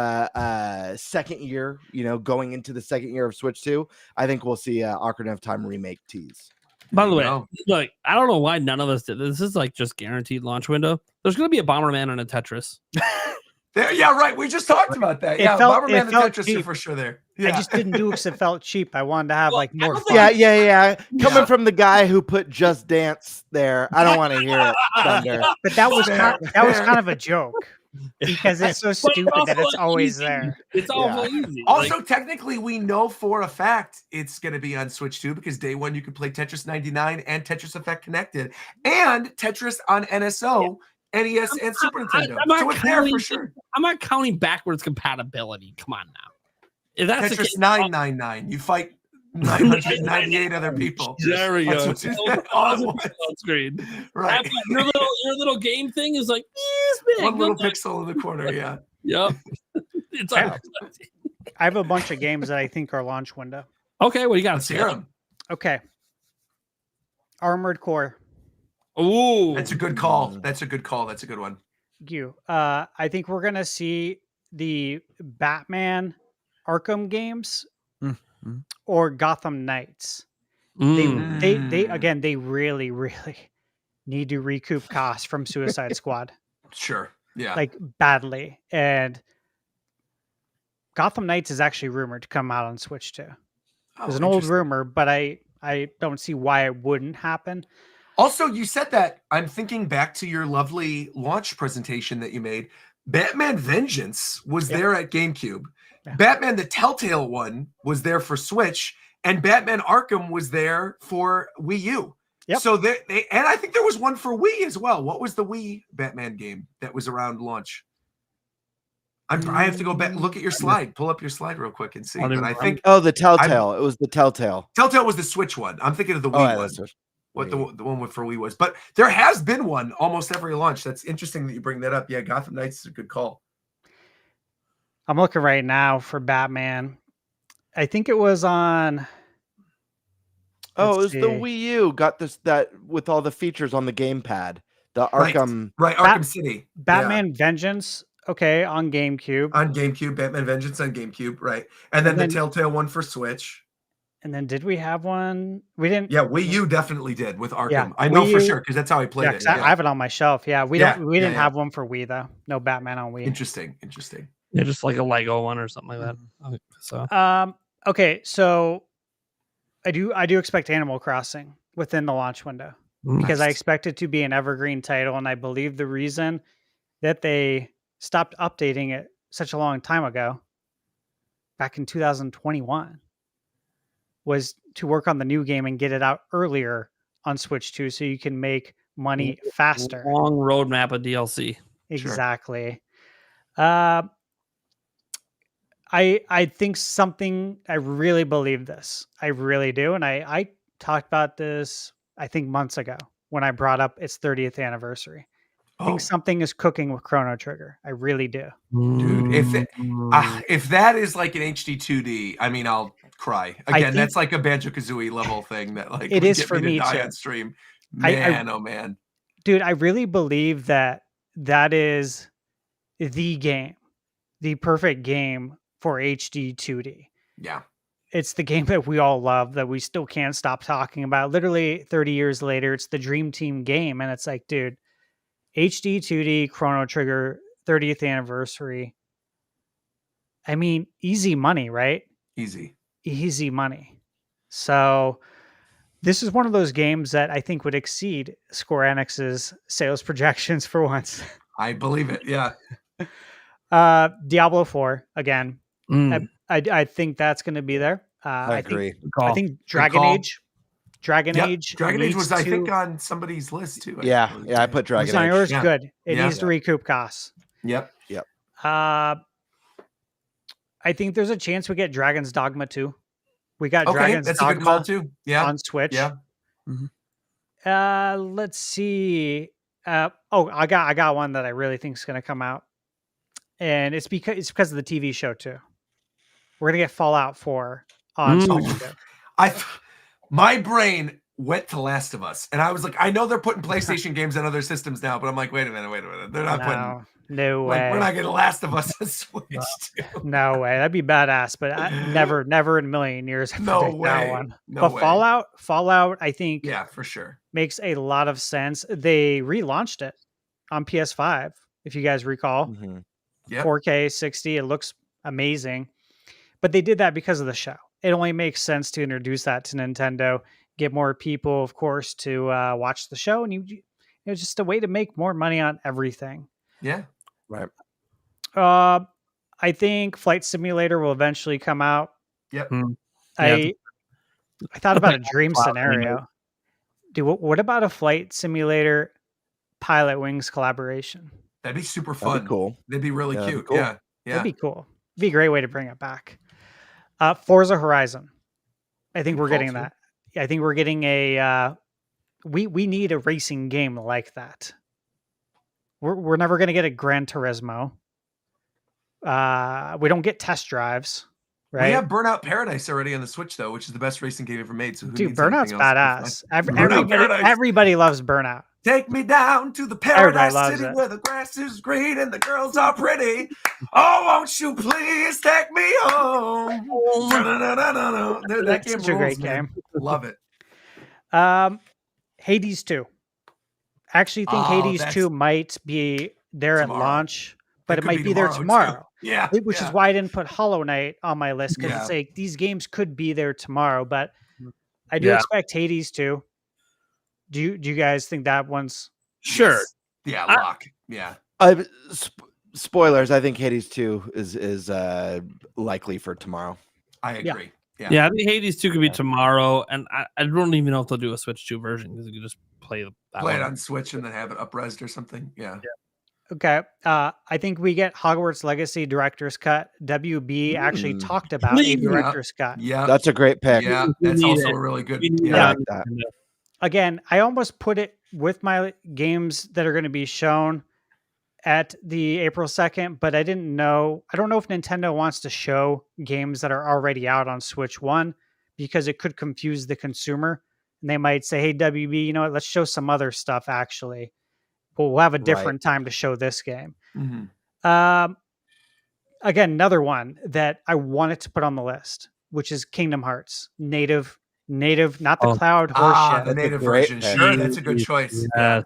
second year. Going into the second year of Switch 2. I think we'll see Ocarina of Time remake tease. By the way, look, I don't know why none of us did. This is like just guaranteed launch window. There's going to be a Bomberman and a Tetris. Yeah, right. We just talked about that. Bomberman and Tetris cheap. Are for sure there. Yeah. I just didn't do it because it felt cheap. I wanted to have like more fun. Yeah. Coming from the guy who put Just Dance there, I don't want to hear it. Thunder. But that was kind of a joke because it's so stupid that it's always there. It's all easy. Also, technically, we know for a fact it's going to be on Switch 2 because day one you can play Tetris 99 and Tetris Effect Connected and Tetris on NSO. NES and Super Nintendo. So it's there for sure. I'm not counting backwards compatibility. Come on now. If that's Tetris 999. You fight 998 other people. There we go. On screen. Right. Your little game thing is like this big. One little pixel in the corner. Yeah. Yep. It's I have a bunch of games that I think are launch window. Okay, what do you got? Let's hear them. Okay. Armored Core. Ooh, That's a good call. That's a good call. That's a good one. Thank you. I think we're gonna see the Batman Arkham games Mhm. or Gotham Knights. They again, they really, really need to recoup costs from Suicide Squad, Sure. Yeah. like badly. And Gotham Knights is actually rumored to come out on Switch too. Oh, There's an old interesting. rumor, but I don't see why it wouldn't happen. Also, you said that. I'm thinking back to your lovely launch presentation that you made. Batman Vengeance was there at GameCube. Yeah. Batman the Telltale one was there for Switch, and Batman Arkham was there for Wii U. Yep. So and I think there was one for Wii as well. What was the Wii Batman game that was around launch? I have to go back, look at your slide, pull up your slide real quick and see. But I think the Telltale. It was the Telltale. Telltale was the Switch one. I'm thinking of the Wii one. What the one for Wii was, but there has been one almost every launch. That's interesting that you bring that up. Yeah, Gotham Knights is a good call. I'm looking right now for Batman. I think it was on. Oh, it was the Wii U. Got that with all the features on the gamepad. The Arkham. Right, Arkham City. Batman Vengeance. Okay, on GameCube. On GameCube, Batman Vengeance on GameCube, right? And then the Telltale one for Switch. And then did we have one? We didn't. Yeah, Wii U definitely did with Arkham. Yeah, I know Wii for U, sure because that's how I played it. I have it on my shelf. Yeah, we didn't have one for Wii though. No Batman on Wii. Interesting. Yeah, just like a Lego one or something like that. So okay, so I do expect Animal Crossing within the launch window because I expect it to be an evergreen title, and I believe the reason that they stopped updating it such a long time ago, back in 2021, was to work on the new game and get it out earlier on Switch 2 so you can make money faster. Long roadmap of DLC. Exactly. I think something, I really believe this. I really do. And I talked about this, I think months ago when I brought up its 30th anniversary. I think something is cooking with Chrono Trigger. I really do. Dude, if that is like an HD 2D, I mean, I'll cry. Again, that's like a Banjo-Kazooie level thing that like it is for me to die too. on stream. Man, oh man. Dude, I really believe that is the game, the perfect game for HD 2D. Yeah. It's the game that we all love that we still can't stop talking about. Literally 30 years later, it's the Dream Team game. And it's like, dude, HD 2D Chrono Trigger 30th anniversary. I mean, easy money, right? Easy money. So this is one of those games that I think would exceed Square Enix's sales projections for once. I believe it. Yeah. Diablo 4 again. I think that's going to be there. I agree. I think Dragon Age. Dragon Age was, I think, on somebody's list too. Yeah, I put Dragon Age. Yours, good. It needs to recoup costs. Yep. I think there's a chance we get Dragon's Dogma 2. We got Dragon's that's Dogma a good call too. Yeah, on Switch. Yeah. Let's see. I got one that I really think is going to come out, and it's because of the TV show too. We're gonna get Fallout 4 on Switch too. My brain went to Last of Us, and I was like, I know they're putting PlayStation games on other systems now, but I'm like, wait a minute, they're not putting. No way. We're not getting Last of Us on Switch. No way. That'd be badass, but never in a million years. No way. That one. No but way. Fallout, I think. Yeah, for sure. Makes a lot of sense. They relaunched it on PS5, if you guys recall. Yep. 4K 60. It looks amazing. But they did that because of the show. It only makes sense to introduce that to Nintendo, get more people, of course, to watch the show, and just a way to make more money on everything. Yeah. Right. I think Flight Simulator will eventually come out. Yep. I thought about a dream scenario. Dude, what about a Flight Simulator Pilot Wings collaboration? That'd be super fun. That'd be cool. They'd be really cute. Cool. Yeah. That'd be cool. It'd be a great way to bring it back. Forza Horizon. I think we're getting that. I think we're getting a we need a racing game like that. We're never going to get a Gran Turismo. We don't get test drives. right? We have Burnout Paradise already on the Switch though, which is the best racing game ever made. So who Dude, needs anything Burnout's else? We're badass. fine. Burnout Paradise. Everybody loves Burnout. Take me down to the Everybody paradise loves city it. where the grass is green and the girls are pretty. Oh, won't you please take me home? Da-da-da-da-da-da. Dude, that That's game such a rules, great man. game. Love it. Hades 2. I actually think Oh, Hades that's 2 might be there tomorrow. at launch, but it could might be there too. tomorrow. Yeah. Which is why I didn't put Hollow Knight on my list, because Yeah. it's like these games could be there tomorrow, but I do Yeah. expect Hades 2. Do you guys think that one's Sure. Yes. Yeah, lock. Yeah. Spoilers. I think Hades 2 is likely for tomorrow. I agree. Yeah, I think Hades 2 could be tomorrow, and I don't even know if they'll do a Switch 2 version because you can just play that Play one. it on Switch and then have it up-resed or something. Yeah. okay? I think we get Hogwarts Legacy Director's Cut. WB actually talked about a Please. Director's Cut. Yeah. That's a great pick. Yeah. We That's need also it. a really good. We need I Yeah. like that. Again, I almost put it with my games that are going to be shown at the April 2nd, but I didn't know. I don't know if Nintendo wants to show games that are already out on Switch 1 because it could confuse the consumer. And they might say, hey, WB, you know what? Let's show some other stuff actually. But we'll have a different time to show this game. Mhm. Again, another one that I wanted to put on the list, which is Kingdom Hearts. Native, not the cloud horseshit. The native great version. pick. Sure, that's a good choice. Yeah.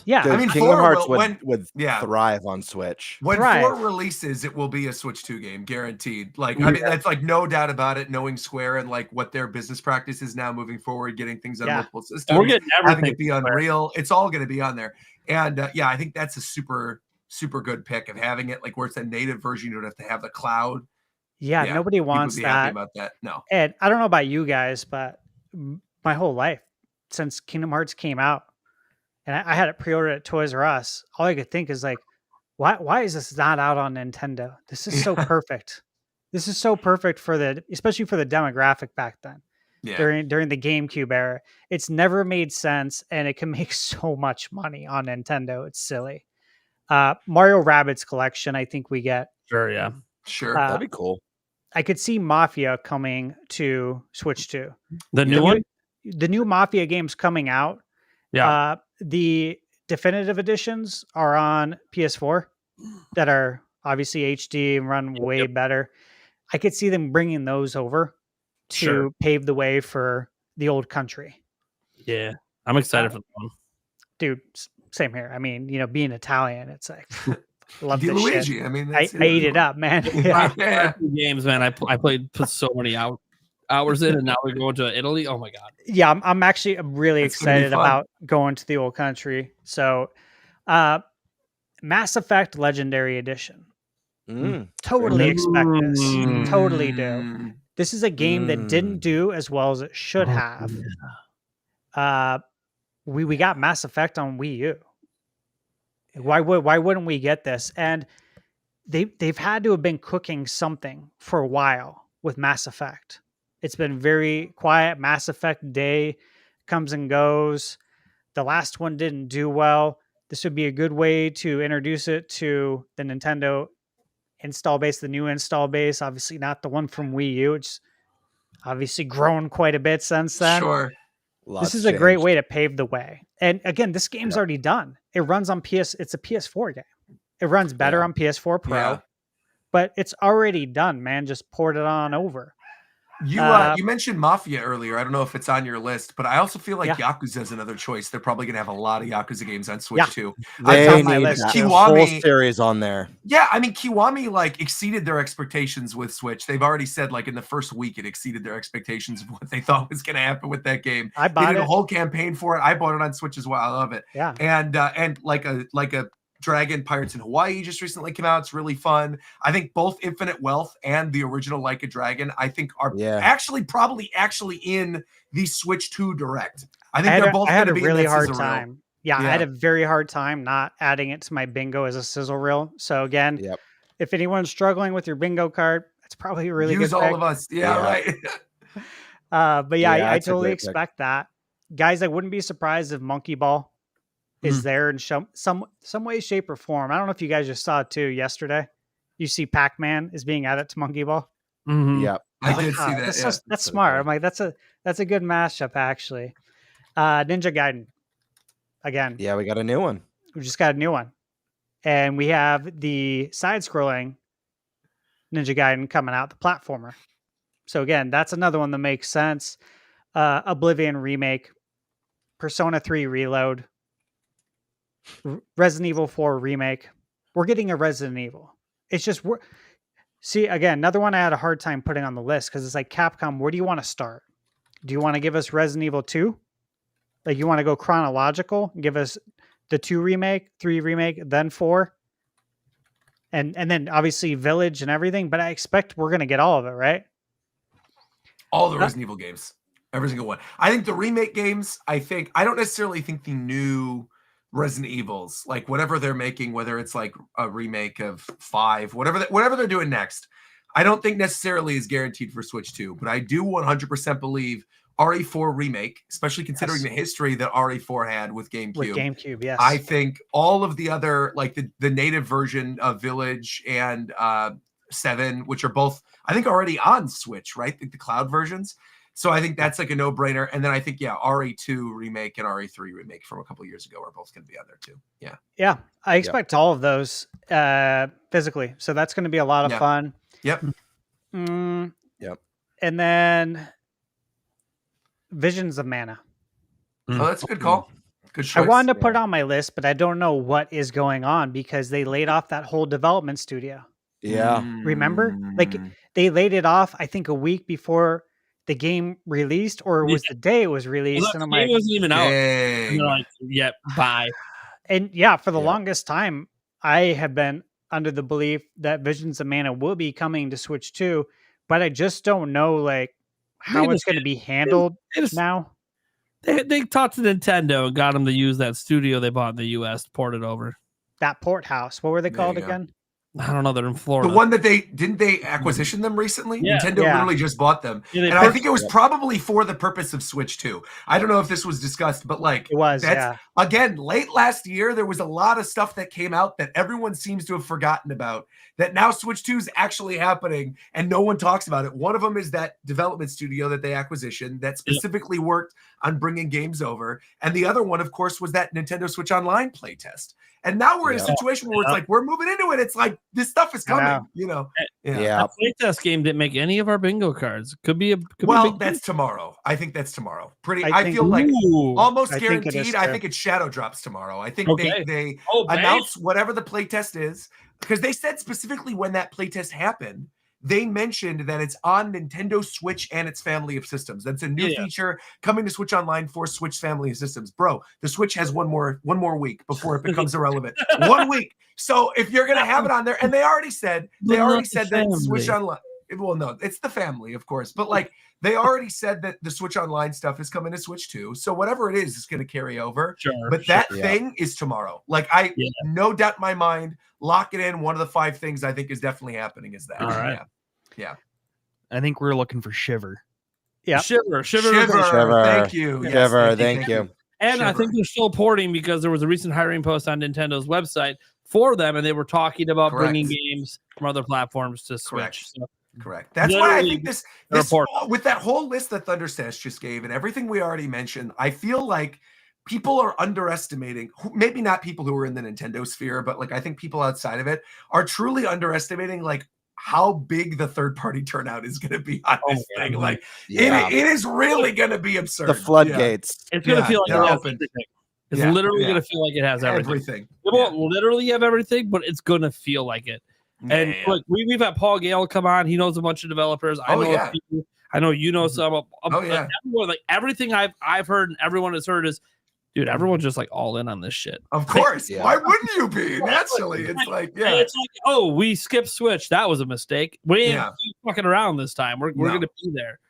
Yeah. Dude, I mean, Kingdom 4 Hearts will- would yeah. thrive on Switch. When Thrive. 4 releases, it will be a Switch 2 game, guaranteed. Like, I mean, that's like no doubt about it. Knowing Square and like what their business practice is now moving forward, getting things on multiple systems, We're getting having everything. it be Unreal, it's all going to be on there. And yeah, I think that's a super good pick of having it like where it's a native version. You don't have to have the cloud. Yeah, nobody People would wants be happy that. about that. No. And I don't know about you guys, but my whole life since Kingdom Hearts came out, and I had it pre-ordered at Toys R Us, all I could think is like, why is this not out on Nintendo? This is so perfect. This is so perfect especially for the demographic back then. Yeah. During the GameCube era. It's never made sense, and it can make so much money on Nintendo. It's silly. Mario Rabbids collection, I think we get. Sure, yeah. Sure. That'd be cool. I could see Mafia coming to Switch 2. The new one? The new Mafia game's coming out. Yeah. The definitive editions are on PS4 that are obviously HD and run way better. I could see them bringing those over to pave the way for the old country. Yeah. I'm excited for that one. Dude, same here. I mean, being Italian, it's like, love this Luigi. shit. I mean, I ate it up, man. Yeah. Games, man. I put so many hours in, and now we're going to Italy. Oh my god. Yeah, I'm actually really It's gonna be excited fun. about going to the old country. So, Mass Effect Legendary Edition. Totally expect this. Totally do. Mm. This is a game that didn't do as well as it should have. We got Mass Effect on Wii U. Why wouldn't we get this? And they've had to have been cooking something for a while with Mass Effect. It's been very quiet. Mass Effect Day comes and goes. The last one didn't do well. This would be a good way to introduce it to the Nintendo install base, the new install base. Obviously not the one from Wii U. It's obviously grown quite a bit since then. Sure. This is a great way to pave the way. And again, this game's already done. It runs on it's a PS4 game. It runs better on PS4 Pro, but it's already done, man. Just poured it on over. You mentioned Mafia earlier. I don't know if it's on your list, but I also feel like Yeah. Yakuza is another choice. They're probably going to have a lot of Yakuza games on Switch too. They on my need list, that too. whole Kiwami- series on there. Yeah, I mean, Kiwami like exceeded their expectations with Switch. They've already said like in the first week it exceeded their expectations of what they thought was going to happen with that game. I They bought did a it. whole campaign for it. I bought it on Switch as well. I love it. Yeah. And like a Dragon Pirates in Hawaii just recently came out. It's really fun. I think both Infinite Wealth and the original Like a Dragon, I think are probably in the Switch 2 Direct. I think they're both I had going a to be really in that hard sizzle reel. time. Yeah, I had a very hard time not adding it to my bingo as a sizzle reel. So again, if anyone's struggling with your bingo card, that's probably a really Use good all pick. of us. Yeah, right. But yeah, I that's a totally great pick. expect that. Guys, I wouldn't be surprised if Monkey Ball is there in some way, shape, or form. I don't know if you guys just saw it too yesterday. You see Pac-Man is being added to Monkey Ball. Mhm. Yeah. I was did like, see "Ah, that. That's, Yeah. that's smart. I'm like, that's a good mashup, actually. Ninja Gaiden. Again, Yeah, we got a new one. we just got a new one. And we have the side-scrolling Ninja Gaiden coming out, the platformer. So again, that's another one that makes sense. Oblivion remake, Persona 3 Reload, Resident Evil 4 remake. We're getting a Resident Evil. It's just see again another one I had a hard time putting on the list because it's like Capcom. Where do you want to start? Do you want to give us Resident Evil 2? Like you want to go chronological? Give us the 2 remake, 3 remake, then 4, and then obviously Village and everything. But I expect we're gonna get all of it, right? All the Resident Evil games, every single one. I think the remake games, I don't necessarily think the new Resident Evils, like whatever they're making, whether it's like a remake of 5, whatever they're doing next, I don't think necessarily is guaranteed for Switch 2, but I do 100% believe RE4 remake, especially considering the history that RE4 had with GameCube. With GameCube, yes. I think all of the other, like the native version of Village and 7, which are both, I think, already on Switch, right? The cloud versions. So I think that's like a no-brainer. And then I think, RE2 remake and RE3 remake from a couple of years ago are both going to be on there too. Yeah. Yeah, I expect all of those physically. So that's going to be a lot of fun. Yep. Yep. And then Visions of Mana. Oh, that's a good call. Good choice. I wanted to put it on my list, but I don't know what is going on because they laid off that whole development studio. Yeah. Remember? Like they laid it off, I think, a week before the game released, or it was the day it was released. Well, and I'm the game like, wasn't even out. Dang. And they're like, yep, bye. And for the longest time, I have been under the belief that Visions of Mana will be coming to Switch 2, but I just don't know like how it's going to be handled now. They talked to Nintendo and got them to use that studio they bought in the US to port it over. That port house. What were they called again? I don't know. They're in Florida. The one that they acquisition them recently? Yeah. Nintendo literally just bought them. Yeah, and I think it was probably for the purpose of Switch 2. I don't know if this was discussed, but like it was, again, late last year, there was a lot of stuff that came out that everyone seems to have forgotten about, that now Switch 2 is actually happening and no one talks about it. One of them is that development studio that they acquisitioned that specifically worked on bringing games over. And the other one, of course, was that Nintendo Switch Online playtest. And now we're in a situation where it's like, we're moving into it. It's like, this stuff is coming, you know? Yeah. The playtest game didn't make any of our bingo cards. Could be that's tomorrow. I think that's tomorrow. I feel like almost guaranteed. I think it's Shadow Drops tomorrow. I think they announce whatever the playtest is, because they said specifically when that playtest happened, they mentioned that it's on Nintendo Switch and its family of systems. That's a new feature coming to Switch Online for Switch family of systems. Bro, the Switch has one more week before it becomes irrelevant. 1 week. So if you're gonna have it on there, and they already said that Switch Online. Well, no, it's the family, of course, but like they already said that the Switch Online stuff is coming to Switch 2. So whatever it is going to carry over. But that thing is tomorrow. Like no doubt in my mind, lock it in. One of the 5 things I think is definitely happening is that. All right. Yeah. I think we're looking for Shiver. Yeah. Shiver. Thank you. Shiver. Thank you. And I think they're still porting because there was a recent hiring post on Nintendo's website for them, and they were talking about bringing games from other platforms to Switch. Correct. That's why I think this with that whole list that Thunderstash just gave and everything we already mentioned, I feel like people are underestimating, maybe not people who are in the Nintendo sphere, but like I think people outside of it are truly underestimating like how big the third-party turnout is going to be on this thing. Like it is really going to be absurd. The floodgates. It's going to feel like it has everything. It's literally going to feel like it has everything. It won't literally have everything, but it's going to feel like it. And look, we've had Paul Gale come on. He knows a bunch of developers. I know a few. I know you know some. Everyone, like everything I've heard and everyone has heard is, dude, everyone's just like all in on this shit. Of course. Why wouldn't you be? Naturally. It's like, it's like, oh, we skipped Switch. That was a mistake. We ain't fucking around this time. We're gonna be there.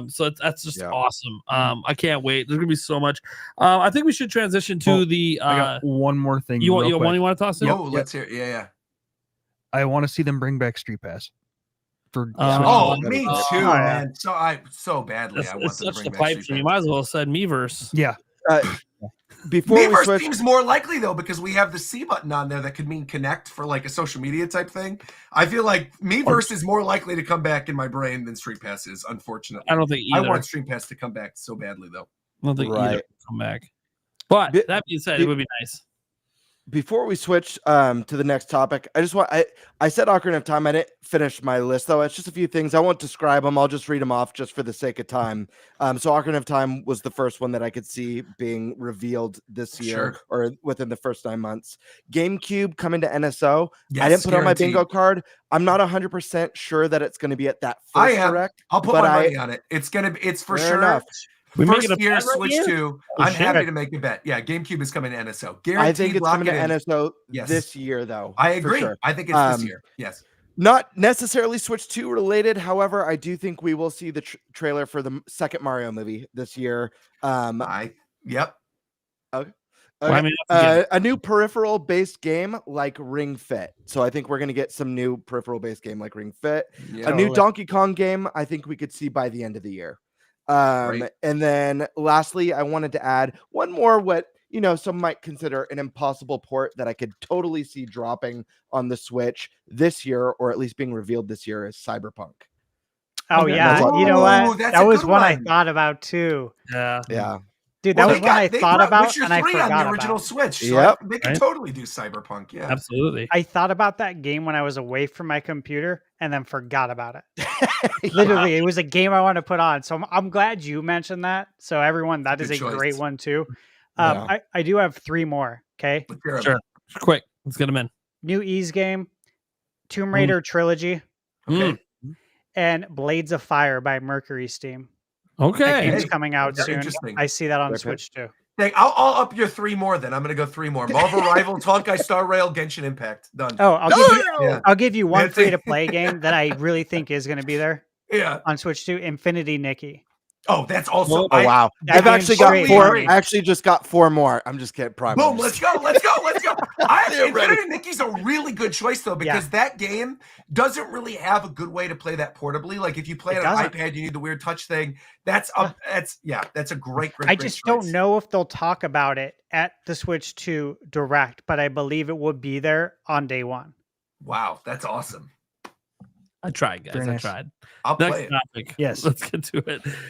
So that's just awesome. I can't wait. There's gonna be so much. I think we should transition to the I got one more thing. You want to toss it? Oh, let's hear it. Yeah. I want to see them bring back Street Pass. Me too, man. So badly. I want them to bring back Street Pass. You might as well have said Miiverse. Yeah. Before we Miiverse switch, seems more likely though because we have the C button on there that could mean connect for like a social media type thing. I feel like Miiverse is more likely to come back in my brain than Stream Pass is, unfortunately. I don't think I either. want Stream Pass to come back so badly though. I don't think either Right. will come back. But Bi- that being said, it would be nice. before we switch to the next topic, I said Ocarina of Time. I didn't finish my list though. It's just a few things. I won't describe them. I'll just read them off just for the sake of time. So Ocarina of Time was the first one that I could see being revealed this year or within the first 9 months. GameCube coming to NSO. Yes, I didn't put on my guaranteed. bingo card. I'm not 100% sure that it's going to be at that I first am. direct. I'll put but my money on it. It's for Fair sure. enough. We make First it a year bet right Switch here? 2. Oh, I'm shit. happy to make a bet. Yeah, GameCube is coming to NSO. Guaranteed. I think it's lock coming to it in. NSO Yes. this year, though. I for agree. sure. I think it's this year. Yes. Not necessarily Switch 2 related. However, I do think we will see the trailer for the second Mario movie this year. Yep. Okay. Well, I mean, that's A new peripheral based game like Ring Fit. So I think we're going to get some new peripheral based game like Ring Fit. Yeah. A new Donkey Kong game, I think we could see by the end of the year. Great. And then lastly, I wanted to add one more, what some might consider an impossible port that I could totally see dropping on the Switch this year, or at least being revealed this year, is Cyberpunk. Oh Okay. yeah, That's you know Ooh, what? that's That a was good one I one. thought about too. Yeah. Yeah. Dude, that was one I they thought brought about Witcher and I 3 forgot on the original about. Switch. So Yep. they could Right. totally do Cyberpunk. Yeah. Absolutely. I thought about that game when I was away from my computer and then forgot about it. Literally, it was a game I wanted to put on. So I'm glad you mentioned that. So everyone, that is Good a choice. great one too. Yeah. I do have 3 more. Okay. Let's hear 'em. Sure. Quick. Let's get them in. New Ease game, Tomb Raider trilogy, Okay. and Blades of Fire by Mercury Steam. That Okay. game's Hey, coming out that's soon. interesting. I see that on Okay. Switch too. Dang, I'll up your 3 more then. I'm going to go 3 more. Marvel Rivals, Honkai Star Rail, Genshin Impact. Done. Oh, Yeah. I'll give you one That's it. free to play game that I really think is going to be there Yeah. on Switch 2, Infinity Nikki. Oh, that's also. Oh wow! That I've game's actually got straight 4. money. I actually just got 4 more. I'm just kidding. Prime. Boom, let's go. Yeah, Infinity Nikki's a really good choice though, because Yeah. that game doesn't really have a good way to play that portably. Like if you play It it on doesn't. iPad, you need the weird touch thing. That's a great I just choice. don't know if they'll talk about it at the Switch 2 Direct, but I believe it would be there on day 1. Wow, that's awesome. I tried, guys. Very I nice. tried. I'll play Next it. topic. Yes. Let's get to it.